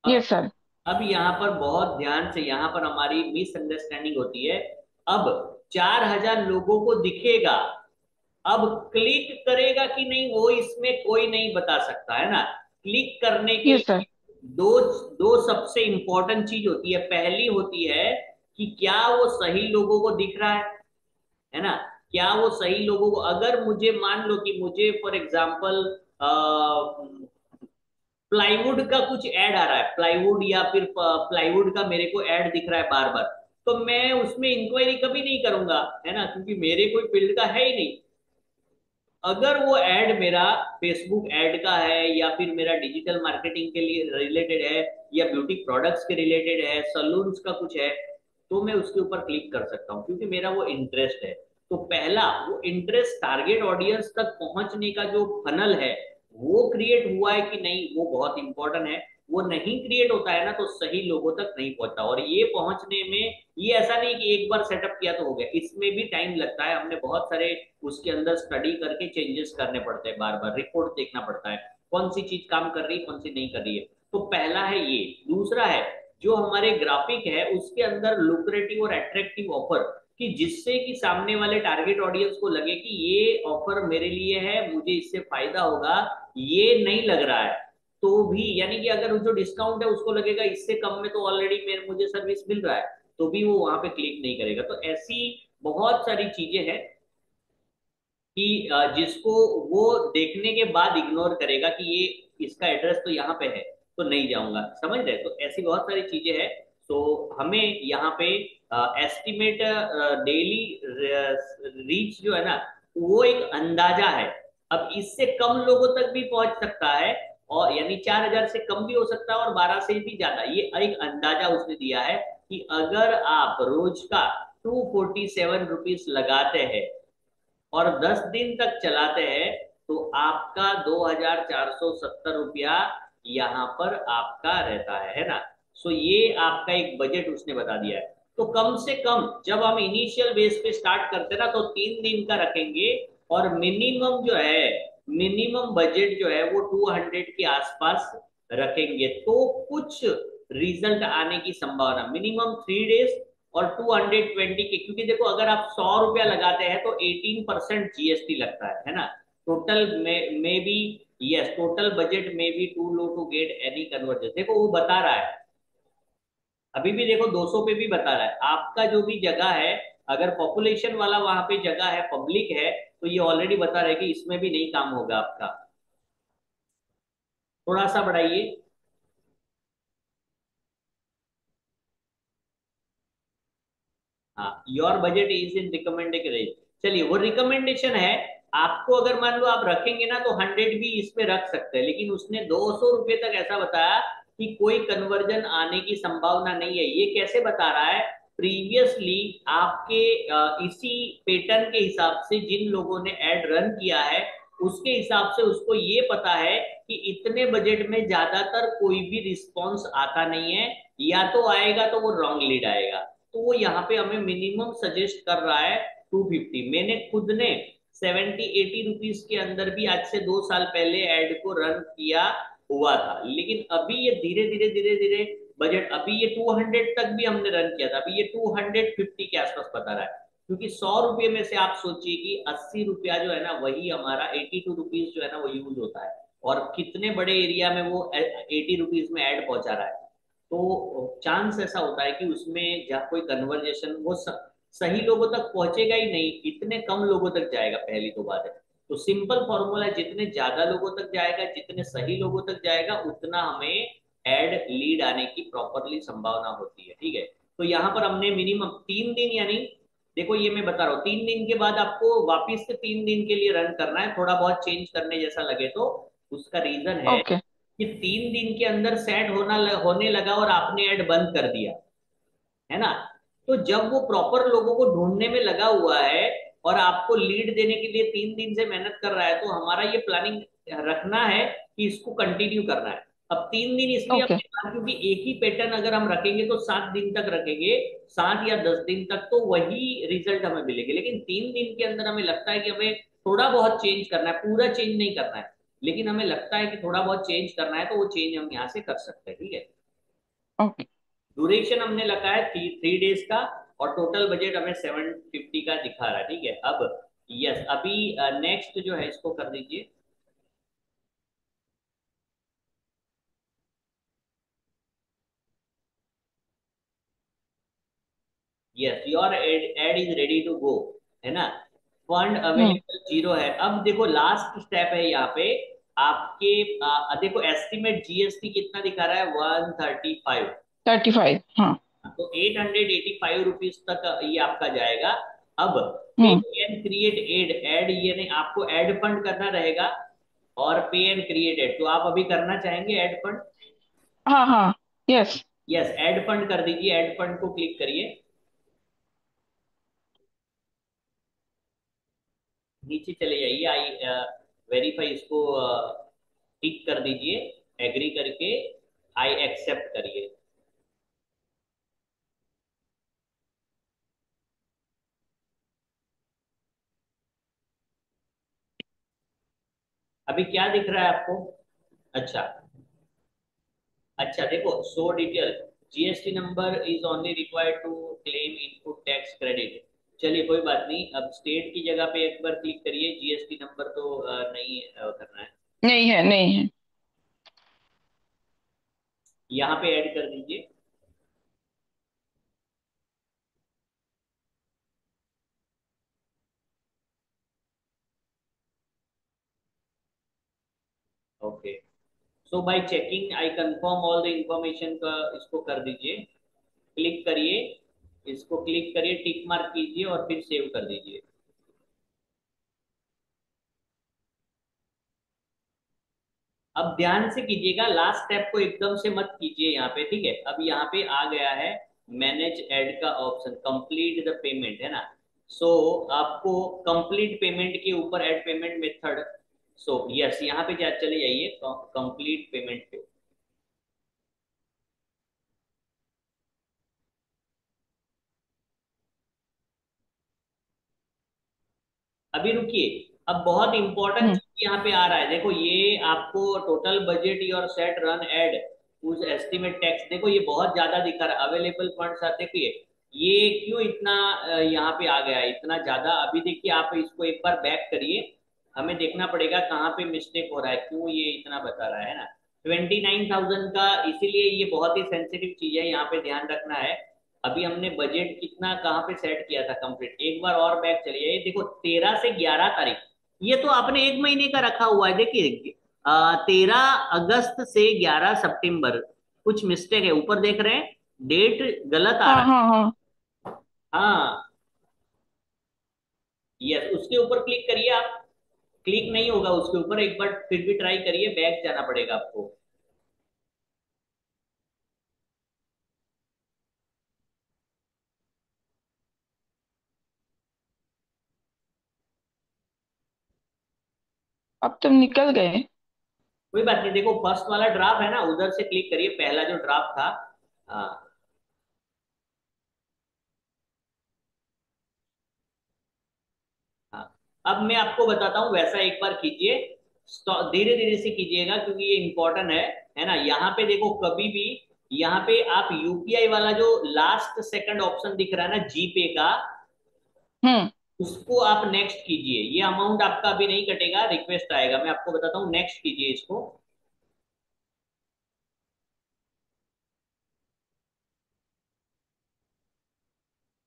Yes sir. अब यहाँ पर बहुत ध्यान से, यहाँ पर हमारी मिसअंडरस्टैंडिंग होती है। अब 4,000 लोगों को दिखेगा, अब क्लिक करेगा कि नहीं वो इसमें कोई नहीं बता सकता है ना। क्लिक करने के यस सर। लिए दो दो सबसे इंपॉर्टेंट चीज होती है। पहली होती है कि क्या वो सही लोगों को दिख रहा है ना। क्या वो सही लोगों को, अगर मुझे मान लो कि मुझे फॉर एग्जाम्पल प्लाईवुड का कुछ ऐड आ रहा है, प्लाईवुड या फिर प्लाईवुड का मेरे को ऐड दिख रहा है बार बार, तो मैं उसमें इंक्वायरी कभी नहीं करूंगा, है ना, क्योंकि मेरे कोई फील्ड का है ही नहीं। अगर वो ऐड मेरा फेसबुक ऐड का है या फिर मेरा डिजिटल मार्केटिंग के लिए रिलेटेड है या ब्यूटी प्रोडक्ट्स के रिलेटेड है, सलून्स का कुछ है, तो मैं उसके ऊपर क्लिक कर सकता हूँ क्योंकि मेरा वो इंटरेस्ट है। तो पहला वो इंटरेस्ट, टारगेट ऑडियंस तक पहुंचने का जो फनल है वो क्रिएट हुआ है कि नहीं, वो बहुत इंपॉर्टेंट है। वो नहीं क्रिएट होता है ना तो सही लोगों तक नहीं पहुंचता। और ये पहुंचने में, ये ऐसा नहीं कि एक बार सेटअप किया तो हो गया, इसमें भी टाइम लगता है। हमने बहुत सारे उसके अंदर स्टडी करके चेंजेस करने पड़ते हैं, बार बार रिपोर्ट देखना पड़ता है कौन सी चीज काम कर रही है कौन सी नहीं कर रही है। तो पहला है ये। दूसरा है जो हमारे ग्राफिक है उसके अंदर लुक्रेटिव और अट्रैक्टिव ऑफर, कि जिससे कि सामने वाले टारगेट ऑडियंस को लगे कि ये ऑफर मेरे लिए है, मुझे इससे फायदा होगा। ये नहीं लग रहा है तो भी, यानी कि अगर जो डिस्काउंट है उसको लगेगा इससे कम में तो ऑलरेडी मेरे मुझे सर्विस मिल रहा है, तो भी वो वहां पे क्लिक नहीं करेगा। तो ऐसी बहुत सारी चीजें हैं कि जिसको वो देखने के बाद इग्नोर करेगा कि ये इसका एड्रेस तो यहाँ पे है तो नहीं जाऊंगा, समझ रहे। तो ऐसी बहुत सारी चीजें हैं। तो हमें यहाँ पे एस्टिमेट डेली रीच जो है ना, वो एक अंदाजा है। अब इससे कम लोगों तक भी पहुंच सकता है, और यानी 4,000 से कम भी हो सकता है और 12 से भी ज्यादा, ये एक अंदाजा उसने दिया है कि अगर आप रोज का 247 रुपीज लगाते हैं और 10 दिन तक चलाते हैं तो आपका 2,470 रुपया यहाँ पर आपका रहता है ना। सो ये आपका एक बजट उसने बता दिया है। तो कम से कम जब हम इनिशियल बेस पे स्टार्ट करते हैं ना तो 3 दिन का रखेंगे, और मिनिमम जो है, मिनिमम बजट जो है वो 200 के आसपास रखेंगे तो कुछ रिजल्ट आने की संभावना। मिनिमम 3 डेज और 220 के, क्योंकि देखो अगर आप 100 रुपया लगाते हैं तो 18% जीएसटी लगता है ना। टोटल में भी, यस, टोटल बजट में भी too low to get any conversion, देखो वो बता रहा है। अभी भी देखो 200 पे भी बता रहा है। आपका जो भी जगह है, अगर पॉपुलेशन वाला वहां पे जगह है, पब्लिक है, तो ये ऑलरेडी बता रहे कि इसमें भी नहीं काम होगा आपका। थोड़ा सा बढ़ाइए। हाँ, your budget is in recommended range. चलिए वो रिकमेंडेशन है। आपको अगर मान लो आप रखेंगे ना तो 100 भी इसमें रख सकते हैं, लेकिन उसने 200 रुपये तक ऐसा बताया कि कोई कन्वर्जन आने की संभावना नहीं है। ये कैसे बता रहा है? प्रीवियसली आपके इसी पैटर्न के हिसाब से जिन लोगों ने एड रन किया है उसके हिसाब से उसको ये पता है कि इतने बजट में ज्यादातर कोई भी रिस्पॉन्स आता नहीं है, या तो आएगा तो वो रॉन्ग लीड आएगा। तो वो यहाँ पे हमें मिनिमम सजेस्ट कर रहा है 250। मैंने खुद ने 70-80 रुपीज के अंदर भी आज से 2 साल पहले एड को रन किया हुआ था, लेकिन अभी ये धीरे धीरे धीरे धीरे बजट, अभी ये 200 तक भी हमने रन किया था, अभी ये 250 के आसपास बता रहा है। क्योंकि 100 रुपये में से आप सोचिए कि 80 रुपया जो है ना वही हमारा 82 रुपीज जो है ना वो यूज होता है, और कितने बड़े एरिया में वो 80 रुपीज में ऐड पहुंचा रहा है। तो चांस ऐसा होता है कि उसमें जहाँ कोई कन्वर्जेशन वो सही लोगों तक पहुंचेगा ही नहीं, इतने कम लोगों तक जाएगा, पहली तो बात है। तो सिंपल फॉर्मूला है, जितने ज्यादा लोगों तक जाएगा, जितने सही लोगों तक जाएगा, उतना हमें एड लीड आने की प्रॉपरली संभावना होती है, ठीक है। तो यहाँ पर हमने मिनिमम 3 दिन, यानी देखो ये मैं बता रहा हूँ 3 दिन के बाद आपको वापिस से 3 दिन के लिए रन करना है। थोड़ा बहुत चेंज करने जैसा लगे तो उसका रीजन है ओके। कि 3 दिन के अंदर सेट होने लगा और आपने ऐड बंद कर दिया, है ना। तो जब वो प्रॉपर लोगों को ढूंढने में लगा हुआ है और आपको लीड देने के लिए 3 दिन से मेहनत कर रहा है, तो हमारा ये प्लानिंग रखना है कि इसको कंटिन्यू करना है। अब 3 दिन इसलिए ओके। हमने कहा क्योंकि एक ही पैटर्न अगर हम रखेंगे तो 7 दिन तक रखेंगे, 7 या 10 दिन तक तो वही रिजल्ट हमें मिलेंगे, लेकिन 3 दिन के अंदर हमें लगता है कि हमें थोड़ा बहुत चेंज करना है, पूरा चेंज नहीं करना है, लेकिन हमें लगता है कि थोड़ा बहुत चेंज करना है, तो वो चेंज हम यहाँ से कर सकते हैं, ठीक है। ओके। ड्यूरेशन हमने लगा है 3 डेज का, और टोटल बजट हमें 750 का दिखा रहा है, ठीक है। अब यस, अभी नेक्स्ट जो है इसको कर दीजिए। Yes, your ad is ready to go, है ना। फंड हम्म। अवेलेबल जीरो है। अब देखो लास्ट स्टेप है यहाँ पे आपके, देखो एस्टिमेट जीएसटी कितना दिखा रहा है, 135। 35, हाँ। तो 885 रुपीज तक ये आपका जाएगा। अब पे हम्म। एंड क्रिएट एड, एड ये नहीं, आपको एड फंड करना रहेगा, और पे एंड क्रिएट एड, तो आप अभी करना चाहेंगे एड फंड। हाँ हाँ। यस। यस, एड फंड कर दीजिए, एड फंड को क्लिक करिए, नीचे चले जाइए, आई वेरीफाई, इसको टिक कर दीजिए, एग्री करके आई एक्सेप्ट करिए। अभी क्या दिख रहा है आपको? अच्छा, अच्छा देखो, show detail, GST number is only required to claim input tax credit. चलिए कोई बात नहीं, अब स्टेट की जगह पे एक बार क्लिक करिए, जीएसटी नंबर तो नहीं करना है। नहीं है, नहीं है। यहाँ पे ऐड कर दीजिए। Okay, so bye checking I confirm all the information का, इसको कर दीजिए, क्लिक करिए, इसको क्लिक करिए, टिक मार्क कीजिए और फिर सेव कर दीजिए। अब ध्यान से कीजिएगा, लास्ट स्टेप को एकदम से मत कीजिए यहाँ पे, ठीक है। अब यहाँ पे आ गया है मैनेज एड का ऑप्शन, कंप्लीट द पेमेंट, है ना। सो आपको कंप्लीट पेमेंट के ऊपर add payment method, so yes, यहाँ पे जा चले जाइए कंप्लीट पेमेंट पे। अभी रुकिए, अब बहुत इंपॉर्टेंट हम्म। चीज यहाँ पे आ रहा है, देखो ये आपको total budget your set run ad उस एस्टिमेट टैक्स, देखो ये बहुत ज्यादा दिखा रहा है, अवेलेबल फंड्स आते, देखिए ये क्यों इतना यहाँ पे आ गया है इतना ज्यादा। अभी देखिए आप इसको एक बार बैक करिए, हमें देखना पड़ेगा कहाँ पे मिस्टेक हो रहा है, क्यों ये इतना बता रहा है ना। 29,000 का, इसीलिए ये बहुत ही सेंसिटिव चीज है, यहाँ पे ध्यान रखना है। अभी हमने बजट कितना कहाँ पे सेट किया था कंप्लीट, एक बार और बैक चलिए, ये देखो 13 से 11 तारीख, ये तो आपने एक महीने का रखा हुआ है, देखिए 13 अगस्त से 11 सितंबर, कुछ मिस्टेक है, ऊपर देख रहे हैं डेट गलत आ हाँ रहा हाँ हाँ। है। हाँ, यस, उसके ऊपर क्लिक करिए आप, क्लिक नहीं होगा उसके ऊपर, एक बार फिर भी ट्राई करिए, बैक जाना पड़ेगा आपको। अब तुम निकल गए। कोई बात नहीं, देखो फर्स्ट वाला ड्राफ्ट है ना, उधर से क्लिक करिए, पहला जो ड्राफ्ट था। हाँ, हाँ, अब मैं आपको बताता हूँ, वैसा एक बार कीजिए, धीरे धीरे से कीजिएगा क्योंकि ये इंपॉर्टेंट है ना। यहाँ पे देखो कभी भी, यहाँ पे आप यूपीआई वाला जो लास्ट सेकंड ऑप्शन दिख रहा है ना जीपे का, हम्म। उसको आप नेक्स्ट कीजिए, ये अमाउंट आपका अभी नहीं कटेगा, रिक्वेस्ट आएगा, मैं आपको बताता हूँ, नेक्स्ट कीजिए इसको।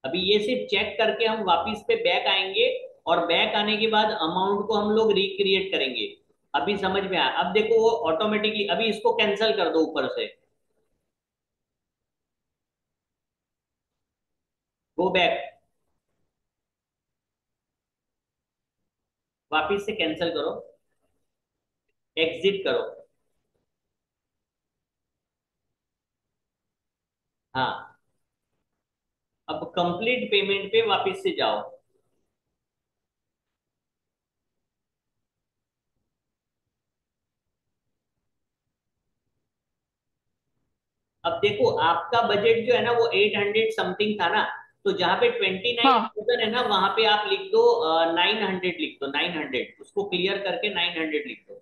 अभी ये सिर्फ चेक करके हम वापस पे बैक आएंगे, और बैक आने के बाद अमाउंट को हम लोग रिक्रिएट करेंगे। अभी समझ में आया, अब देखो वो ऑटोमेटिकली, अभी इसको कैंसिल कर दो ऊपर से, गो बैक, वापिस से कैंसिल करो, एग्जिट करो। हाँ, अब कंप्लीट पेमेंट पे वापस से जाओ। अब देखो आपका बजट जो है ना वो 800 समथिंग था ना, तो जहाँ पे ट्वेंटी नाइन हाँ। थाउजेंड है ना वहां पे आप लिख दो 900, लिख दो 900, उसको क्लियर करके 900 लिख दो।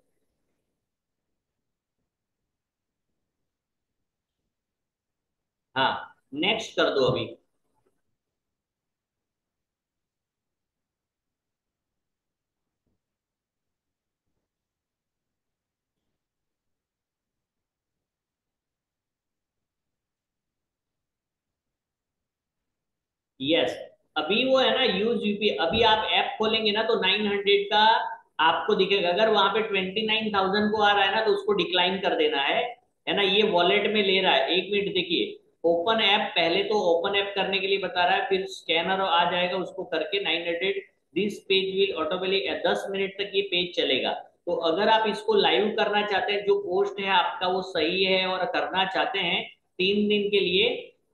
हाँ, नेक्स्ट कर दो अभी। यस, अभी वो है ना यूज यूपी, अभी आप ऐप खोलेंगे ना तो 900 का आपको दिखेगा। अगर वहां पे 29,000 को आ रहा है ना तो उसको डिक्लाइन कर देना है ना। ये वॉलेट में ले रहा है, एक मिनट देखिए। ओपन ऐप, पहले तो ओपन ऐप करने के लिए बता रहा है, फिर स्कैनर आ जाएगा, उसको करके 900, this page will automatically 10 minute तक ये पेज चलेगा। तो अगर आप इसको लाइव करना चाहते हैं, जो पोस्ट है आपका वो सही है और करना चाहते हैं 3 दिन के लिए,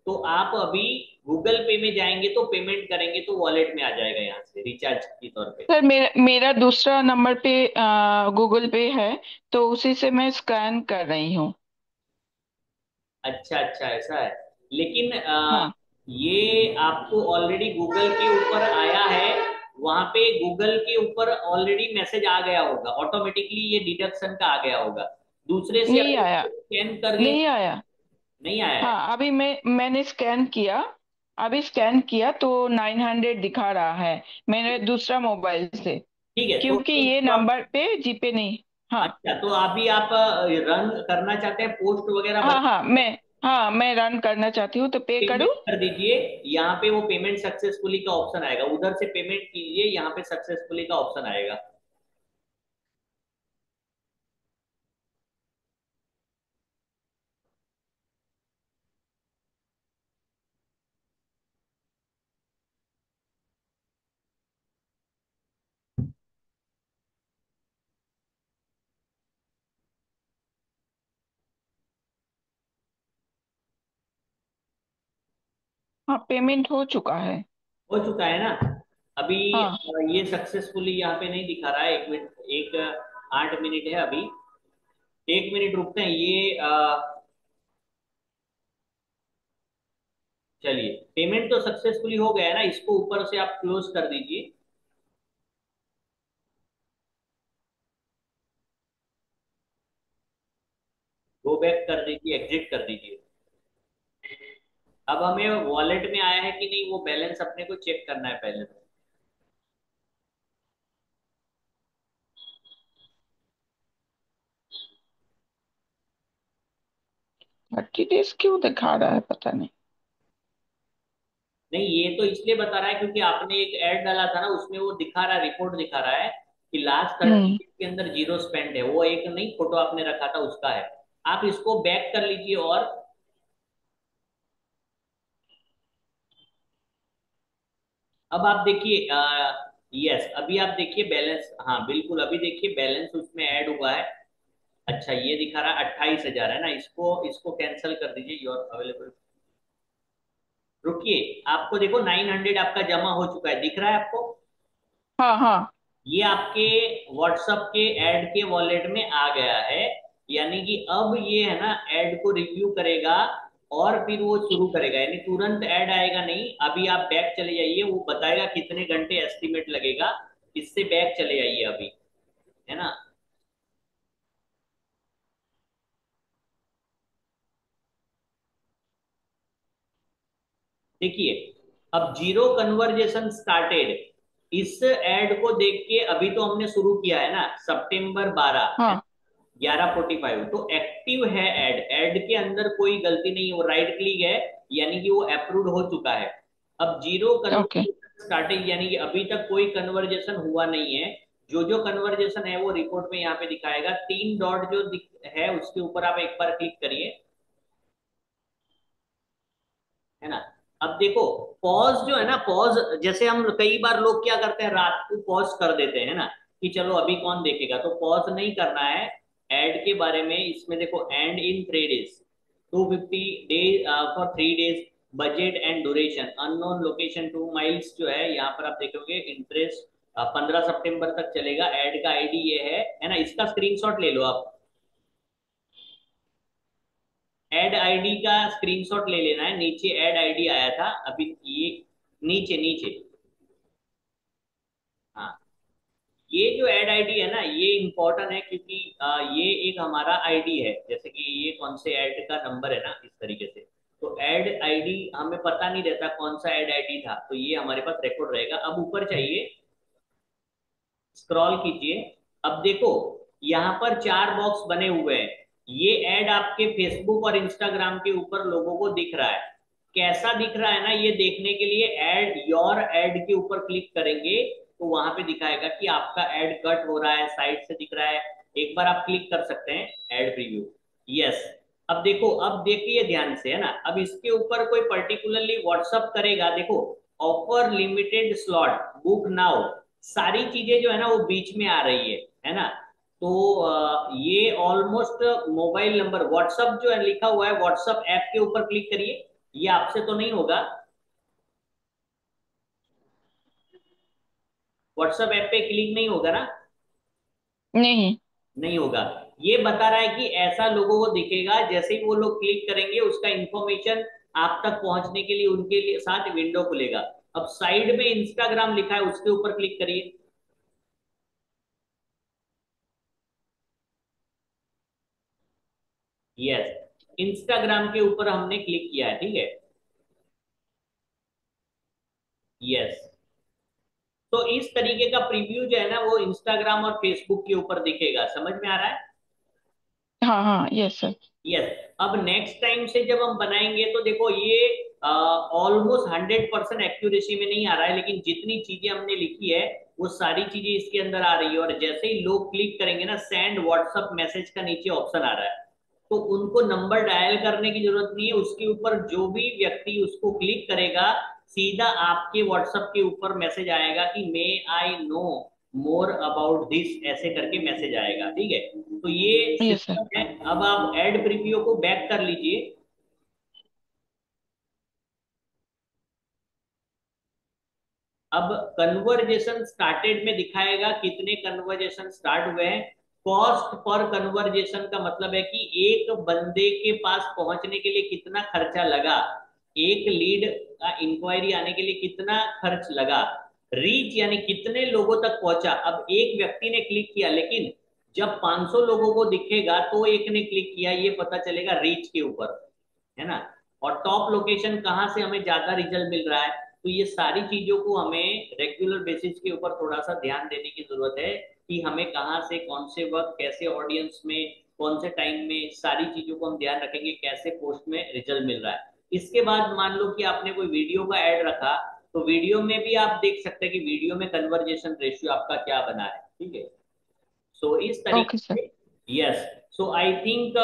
तो आप अभी गूगल पे में जाएंगे तो पेमेंट करेंगे तो वॉलेट में आ जाएगा यहाँ से रिचार्ज के तौर पे। सर मेरा मेरा दूसरा नंबर पे गूगल पे है, तो उसी से मैं स्कैन कर रही हूँ। अच्छा अच्छा, ऐसा है। लेकिन हाँ। ये आपको ऑलरेडी गूगल के ऊपर आया है, वहां पे गूगल के ऊपर ऑलरेडी मैसेज आ गया होगा, ऑटोमेटिकली ये डिडक्शन का आ गया होगा। दूसरे से नहीं अगर आया। स्कैन करके, नहीं आया। नहीं आया है। हाँ, अभी मैंने स्कैन किया। अभी स्कैन किया तो 900 दिखा रहा है मेरे दूसरा मोबाइल से। ठीक है, तो क्योंकि ये इसको आप, नंबर पे जीपे नहीं। हाँ। अच्छा तो अभी आप रन करना चाहते हैं, पोस्ट वगैरह हाँ बता, हाँ, मैं रन करना चाहती हूँ, तो पे पेमेंट करूँ? कर दीजिए। यहाँ पे वो पेमेंट सक्सेसफुली का ऑप्शन आएगा, उधर से पेमेंट कीजिए, यहाँ पे सक्सेसफुली का ऑप्शन आएगा। हाँ, पेमेंट हो चुका है। हो चुका है ना। अभी हाँ। ये सक्सेसफुली यहाँ पे नहीं दिखा रहा है, 1 मिनट, 8 मिनट है अभी। 1 मिनट रुकते हैं ये चलिए, पेमेंट तो सक्सेसफुली हो गया है ना, इसको ऊपर से आप क्लोज कर दीजिए। गो बैक कर दीजिए, एग्जिट कर दीजिए। अब हमें वॉलेट में आया है कि नहीं वो बैलेंस अपने को चेक करना है पहले तो। 30 डेज क्यों दिखा रहा है, पता नहीं। नहीं, ये तो इसलिए बता रहा है क्योंकि आपने एक ऐड डाला था ना, उसमें वो दिखा रहा है, रिपोर्ट दिखा रहा है कि लास्ट 30 हम्म। डेज के अंदर जीरो स्पेंड है। वो एक नहीं फोटो आपने रखा था उसका है। आप इसको बैक कर लीजिए और अब आप देखिए, यस अभी आप देखिए बैलेंस, हाँ बिल्कुल अभी देखिए बैलेंस उसमें ऐड हुआ है। अच्छा ये दिखा रहा है 28,000 है ना, इसको इसको कैंसिल कर दीजिए, योर अवेलेबल। रुकिए, आपको देखो 900 आपका जमा हो चुका है, दिख रहा है आपको। हाँ हाँ। ये आपके व्हाट्सएप के ऐड के वॉलेट में आ गया है। यानी कि अब ये है ना ऐड को रिव्यू करेगा और फिर वो शुरू करेगा, यानी तुरंत ऐड आएगा नहीं। अभी आप बैक चले जाइए, वो बताएगा कितने घंटे एस्टिमेट लगेगा, इससे बैक चले जाइए अभी, है ना। देखिए, अब जीरो कन्वर्जेशन स्टार्टेड, इस ऐड को देख के अभी तो हमने शुरू किया है ना, सितंबर 12 है, हाँ। 11:45, तो एक्टिव है ऐड, ऐड के अंदर कोई गलती नहीं है, वो राइट क्लिक है, यानी कि वो अप्रूव्ड हो चुका है। अब जीरो ओके। कन्वर्जेशन स्टार्टिंग, यानी कि अभी तक कोई कन्वर्जेशन हुआ नहीं है। जो जो कन्वर्जेशन है वो रिपोर्ट में यहाँ पे दिखाएगा, 3 डॉट जो है उसके ऊपर आप एक बार क्लिक करिए, है ना। अब देखो, पॉज जो है ना, पॉज जैसे हम कई बार लोग क्या करते हैं, रात को पॉज कर देते हैं ना, कि चलो अभी कौन देखेगा, तो पॉज नहीं करना है। एड के बारे में इसमें देखो, and in 3 days, 250 days for 3 days, budget and duration unknown location 2 miles, जो है यहाँ पर आप देखोगे इंटरेस्ट 15 सितंबर तक चलेगा। एड का आईडी ये है ना, इसका स्क्रीनशॉट ले लो आप। ऐड आईडी का स्क्रीनशॉट ले लेना है, नीचे ऐड आईडी आया था अभी ये, नीचे नीचे। हाँ, ये जो ऐड आईडी है ना ये इंपॉर्टेंट है, क्योंकि ये एक हमारा आईडी है, जैसे कि ये कौन से ऐड का नंबर है ना, इस तरीके से। तो ऐड आईडी हमें पता नहीं रहता कौन सा ऐड आईडी था, तो ये हमारे पास रिकॉर्ड रहेगा। अब ऊपर चाहिए, स्क्रॉल कीजिए। अब देखो यहाँ पर चार बॉक्स बने हुए हैं, ये ऐड आपके फेसबुक और इंस्टाग्राम के ऊपर लोगों को दिख रहा है। कैसा दिख रहा है ना, ये देखने के लिए ऐड योर ऐड के ऊपर क्लिक करेंगे तो वहां पे दिखाएगा कि आपका ऐड कट हो रहा है, साइड से दिख रहा है। एक बार आप क्लिक कर सकते हैं ऐड प्रीव्यू। यस। अब देखो, अब देखिए ध्यान से, है ना। अब इसके ऊपर कोई पर्टिकुलरली व्हाट्सअप करेगा, देखो offer limited slot, book now, सारी चीजें जो है ना वो बीच में आ रही है ना। तो ये ऑलमोस्ट मोबाइल नंबर, व्हाट्सअप जो है लिखा हुआ है, व्हाट्सअप ऐप के ऊपर क्लिक करिए। ये आपसे तो नहीं होगा, व्हाट्सएप ऐप पे क्लिक नहीं होगा ना। नहीं। नहीं होगा। ये बता रहा है कि ऐसा लोगों को दिखेगा, जैसे ही वो लोग क्लिक करेंगे उसका इंफॉर्मेशन आप तक पहुंचने के लिए उनके लिए साथ विंडो खुलेगा। अब साइड में इंस्टाग्राम लिखा है, उसके ऊपर क्लिक करिए। यस, इंस्टाग्राम के ऊपर हमने क्लिक किया है, ठीक है। यस। तो इस तरीके का प्रीव्यू जो है ना वो इंस्टाग्राम और फेसबुक के ऊपर दिखेगा, समझ में आ रहा है। हाँ हाँ, यस सर। यस। अब नेक्स्ट टाइम से जब हम बनाएंगे तो देखो ये ऑलमोस्ट 100% एक्यूरेसी में नहीं आ रहा है, लेकिन जितनी चीजें हमने लिखी है वो सारी चीजें इसके अंदर आ रही है। और जैसे ही लोग क्लिक करेंगे ना, सेंड व्हाट्सअप मैसेज का नीचे ऑप्शन आ रहा है, तो उनको नंबर डायल करने की जरूरत नहीं है। उसके ऊपर जो भी व्यक्ति उसको क्लिक करेगा, सीधा आपके व्हाट्सएप के ऊपर मैसेज आएगा कि may I know more about this, ऐसे करके मैसेज आएगा, ठीक है। तो ये यस सर। सिस्टम है। अब आप ऐड प्रीव्यू को बैक कर लीजिए। अब कन्वर्जेशन स्टार्टेड में दिखाएगा कितने कन्वर्जेशन स्टार्ट हुए हैं। कॉस्ट पर कन्वर्जेशन का मतलब है कि एक बंदे के पास पहुंचने के लिए कितना खर्चा लगा, एक लीड का इंक्वायरी आने के लिए कितना खर्च लगा। रीच यानी कितने लोगों तक पहुंचा। अब एक व्यक्ति ने क्लिक किया, लेकिन जब 500 लोगों को दिखेगा तो एक ने क्लिक किया, ये पता चलेगा रीच के ऊपर, है ना। और टॉप लोकेशन कहाँ से हमें ज्यादा रिजल्ट मिल रहा है। तो ये सारी चीजों को हमें रेगुलर बेसिस के ऊपर थोड़ा सा ध्यान देने की जरूरत है कि हमें कहाँ से कौन से वक्त कैसे ऑडियंस में कौन से टाइम में, सारी चीजों को हम ध्यान रखेंगे कैसे पोस्ट में रिजल्ट मिल रहा है। इसके बाद मान लो कि आपने कोई वीडियो का ऐड रखा, तो वीडियो में भी आप देख सकते हैं कि वीडियो में कन्वर्जेशन रेशियो आपका क्या बना है, ठीक है। सो इस ओके तरीके सर। से। Yes. So I think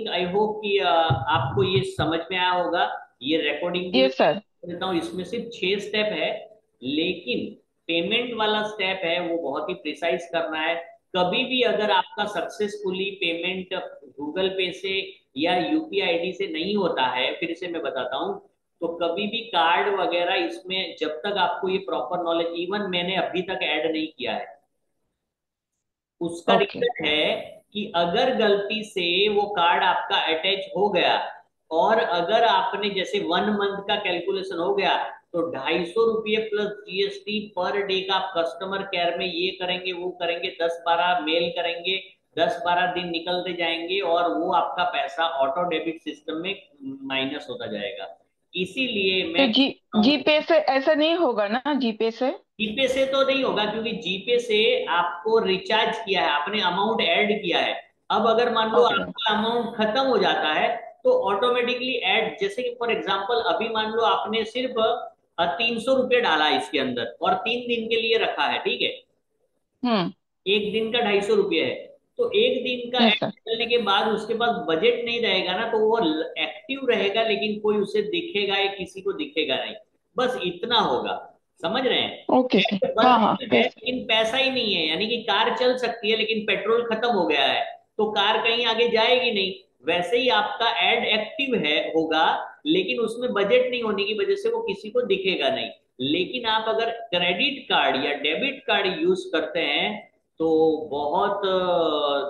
I hope कि आपको ये समझ में आया होगा। ये रिकॉर्डिंग भी यस सर। देता हूँ, इसमें सिर्फ 6 स्टेप है, लेकिन पेमेंट वाला स्टेप है वो बहुत ही प्रिसाइज करना है। कभी भी अगर आपका सक्सेसफुली पेमेंट गूगल पे से या यूपीआई आईडी से नहीं होता है, फिर से मैं बताता हूँ, तो कभी भी कार्ड वगैरह इसमें जब तक आपको ये प्रॉपर नॉलेज, इवन मैंने अभी तक ऐड नहीं किया है, उसका ओके। रीजन है कि अगर गलती से वो कार्ड आपका अटैच हो गया, और अगर आपने जैसे 1 मंथ का कैलकुलेशन हो गया, तो 250 रुपये प्लस जीएसटी पर डे का आप कस्टमर केयर में ये करेंगे वो करेंगे, 10-12 मेल करेंगे, 10-12 दिन निकलते जाएंगे और वो आपका पैसा ऑटो डेबिट सिस्टम में माइनस होता जाएगा। इसीलिए तो मैं जी, कहता हूँ, जीपे से ऐसा नहीं होगा ना, जीपे से? जीपे से तो नहीं होगा, क्योंकि जीपे से आपको रिचार्ज किया है, आपने अमाउंट ऐड किया है। अब अगर मान लो ओके। आपका अमाउंट खत्म हो जाता है, तो ऑटोमेटिकली ऐड, जैसे कि फॉर एग्जांपल अभी मान लो आपने सिर्फ 300 रुपये डाला इसके अंदर और 3 दिन के लिए रखा है, ठीक है। हम्म। एक दिन का 250 रुपये है, तो एक दिन का यस ऐड सर। करने के बाद उसके पास बजट नहीं रहेगा ना, तो वो एक्टिव रहेगा लेकिन कोई उसे दिखेगा या किसी को दिखेगा नहीं। बस इतना होगा, समझ रहे हैं। Okay sir. ऐड हाँ बस हाँ, है, यस। लेकिन पैसा ही नहीं है, यानी कि कार चल सकती है लेकिन पेट्रोल खत्म हो गया है, तो कार कहीं आगे जाएगी नहीं। वैसे ही आपका एड एक्टिव है होगा, लेकिन उसमें बजट नहीं होने की वजह से वो किसी को दिखेगा नहीं। लेकिन आप अगर क्रेडिट कार्ड या डेबिट कार्ड यूज करते हैं, तो बहुत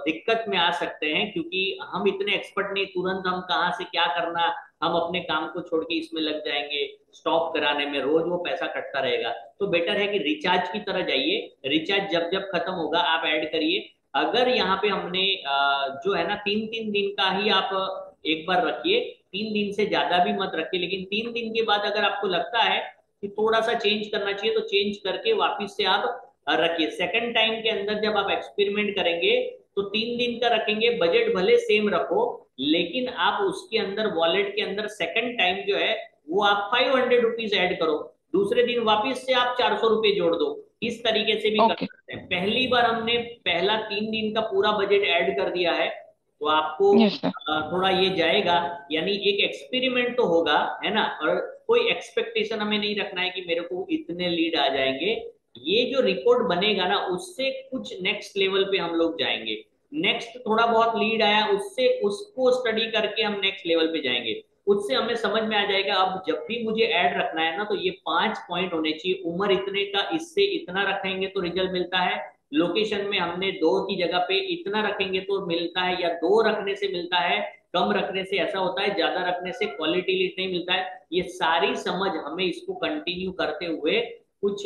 दिक्कत में आ सकते हैं, क्योंकि हम इतने एक्सपर्ट नहीं, तुरंत हम कहाँ से क्या करना, हम अपने काम को छोड़ के इसमें लग जाएंगे, स्टॉप कराने में रोज वो पैसा कटता रहेगा। तो बेटर है कि रिचार्ज की तरह जाइए। रिचार्ज जब जब खत्म होगा आप ऐड करिए। अगर यहाँ पे हमने जो है ना 3-3 दिन का ही आप एक बार रखिए, 3 दिन से ज्यादा भी मत रखिए, लेकिन 3 दिन के बाद अगर आपको लगता है कि थोड़ा सा चेंज करना चाहिए तो चेंज करके वापिस से आप रखिए। सेकंड टाइम के अंदर जब आप एक्सपेरिमेंट करेंगे तो 3 दिन का रखेंगे, बजट भले सेम रखो, लेकिन आप उसके अंदर वॉलेट के अंदर सेकंड टाइम जो है वो आप ₹500 ऐड करो, दूसरे दिन वापिस से आप ₹400 जोड़ दो। इस तरीके से भी कर ओके। सकते हैं। पहली बार हमने पहला 3 दिन का पूरा बजट ऐड कर दिया है, तो आपको यस सर। थोड़ा ये जाएगा, यानी एक एक्सपेरिमेंट तो होगा, है ना। और कोई एक्सपेक्टेशन हमें नहीं रखना है कि मेरे को इतने लीड आ जाएंगे। ये जो रिपोर्ट बनेगा ना उससे कुछ नेक्स्ट लेवल पे हम लोग जाएंगे। नेक्स्ट थोड़ा बहुत लीड आया, उससे उसको स्टडी करके हम नेक्स्ट लेवल पे जाएंगे। उससे हमें समझ में आ जाएगा अब जब भी मुझे ऐड रखना है ना तो ये 5 पॉइंट होने चाहिए, उम्र इतने का इससे इतना रखेंगे तो रिजल्ट मिलता है, लोकेशन में हमने 2 की जगह पे इतना रखेंगे तो मिलता है, या 2 रखने से मिलता है, कम रखने से ऐसा होता है, ज्यादा रखने से क्वालिटी लीड नहीं मिलता है। ये सारी समझ हमें इसको कंटिन्यू करते हुए कुछ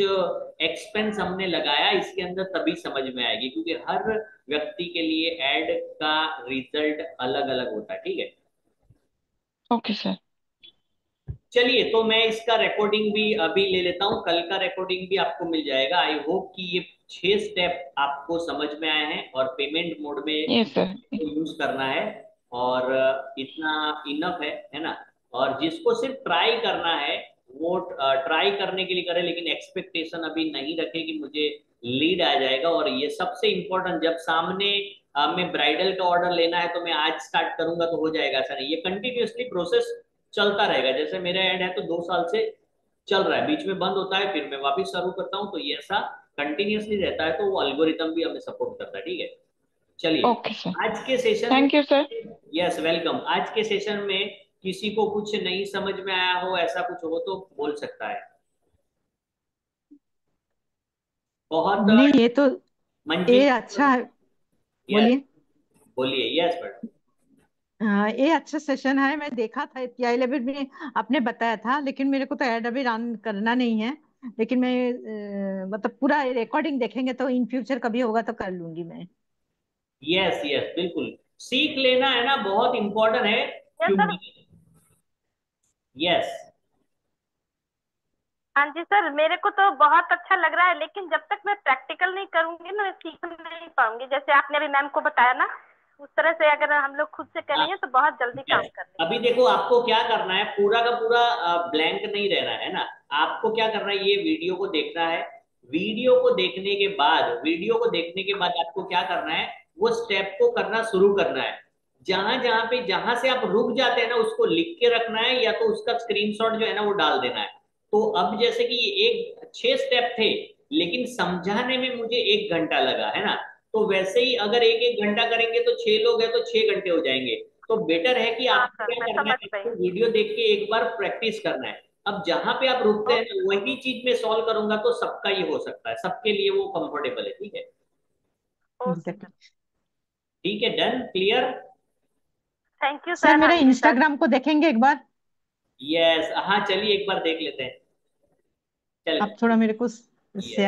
एक्सपेंस हमने लगाया इसके अंदर तभी समझ में आएगी, क्योंकि हर व्यक्ति के लिए एड का रिजल्ट अलग अलग होता है, ठीक है। Okay sir. चलिए, तो मैं इसका रिकॉर्डिंग भी अभी ले लेता हूँ, कल का रिकॉर्डिंग भी आपको मिल जाएगा। आई होप कि ये 6 स्टेप आपको समझ में आए हैं और पेमेंट मोड में यस सर। यूज करना है, और इतना इनफ है ना। और जिसको सिर्फ ट्राई करना है वो ट्राई करने के लिए करे, लेकिन एक्सपेक्टेशन अभी नहीं रखे कि मुझे लीड आ जाएगा। और ये सबसे इंपॉर्टेंट, जब सामने मैं ब्राइडल का ऑर्डर लेना है तो मैं आज स्टार्ट करूंगा तो हो जाएगा, ऐसा नहीं, ये कंटिन्यूअसली प्रोसेस चलता रहेगा। जैसे मेरा ऐड है तो 2 साल से चल रहा है, बीच में बंद होता है फिर मैं वापस चालू करता हूँ, तो ये ऐसा कंटिन्यूअसली रहता है, तो वो अल्गोरिथम भी हमें सपोर्ट करता है, ठीक है। चलिए, ओके सर। आज के सेशन में, thank you sir. Yes welcome, आज के सेशन में किसी को कुछ नहीं समझ में आया हो, ऐसा कुछ हो तो बोल सकता है। बहुत नहीं, ये तो ये मंजीत, अच्छा है। यस बोलिए। बोलिए, यस मैडम। हाँ, ये अच्छा सेशन है। मैं देखा था TI लेवल में, आपने बताया था, लेकिन मेरे को तो ऐड अभी रन करना नहीं है। लेकिन मैं मतलब पूरा रिकॉर्डिंग देखेंगे तो इन फ्यूचर कभी होगा तो कर लूंगी मैं। यस यस बिल्कुल, सीख लेना है ना, बहुत इंपॉर्टेंट है, यस सर। क्योंकि यस हाँ जी सर, मेरे को तो बहुत अच्छा लग रहा है, लेकिन जब तक मैं प्रैक्टिकल नहीं करूंगी ना मैं सीख नहीं पाऊंगी। जैसे आपने अभी मैम को बताया ना, उस तरह से अगर हम लोग खुद से करेंगे तो बहुत जल्दी यस। काम कर अभी लेंगे। देखो आपको क्या करना है, पूरा का पूरा ब्लैंक नहीं रहना है ना। आपको क्या करना है, ये वीडियो को देखना है। वीडियो को देखने के बाद आपको क्या करना है, वो स्टेप को करना शुरू करना है। जहां जहां पे जहां से आप रुक जाते हैं ना उसको लिख के रखना है, या तो उसका स्क्रीनशॉट जो है ना वो डाल देना है। तो अब जैसे कि ये एक 6 स्टेप थे, लेकिन समझाने में मुझे 1 घंटा लगा, है ना। तो वैसे ही अगर एक एक घंटा करेंगे तो 6 लोग हैं तो 6 घंटे हो जाएंगे। तो बेटर है कि हाँ आपको सर, क्या मैं करना समझ है, गई। तो वीडियो देख के एक बार प्रैक्टिस करना है। अब जहां पे आप रुकते हैं ओके ना वही चीज में सॉल्व करूंगा तो सबका ये हो सकता है, सबके लिए वो कंफर्टेबल है, ठीक है। Okay sir. एग्जैक्टली। ठीक है, done, clear. Thank you sir, sir. हाँ मेरा जी सर। इंस्टाग्राम को देखेंगे एक बार? यस, हाँ चलिए एक बार देख लेते हैं, आप चलिए। थोड़ा मेरे को यस। शेयर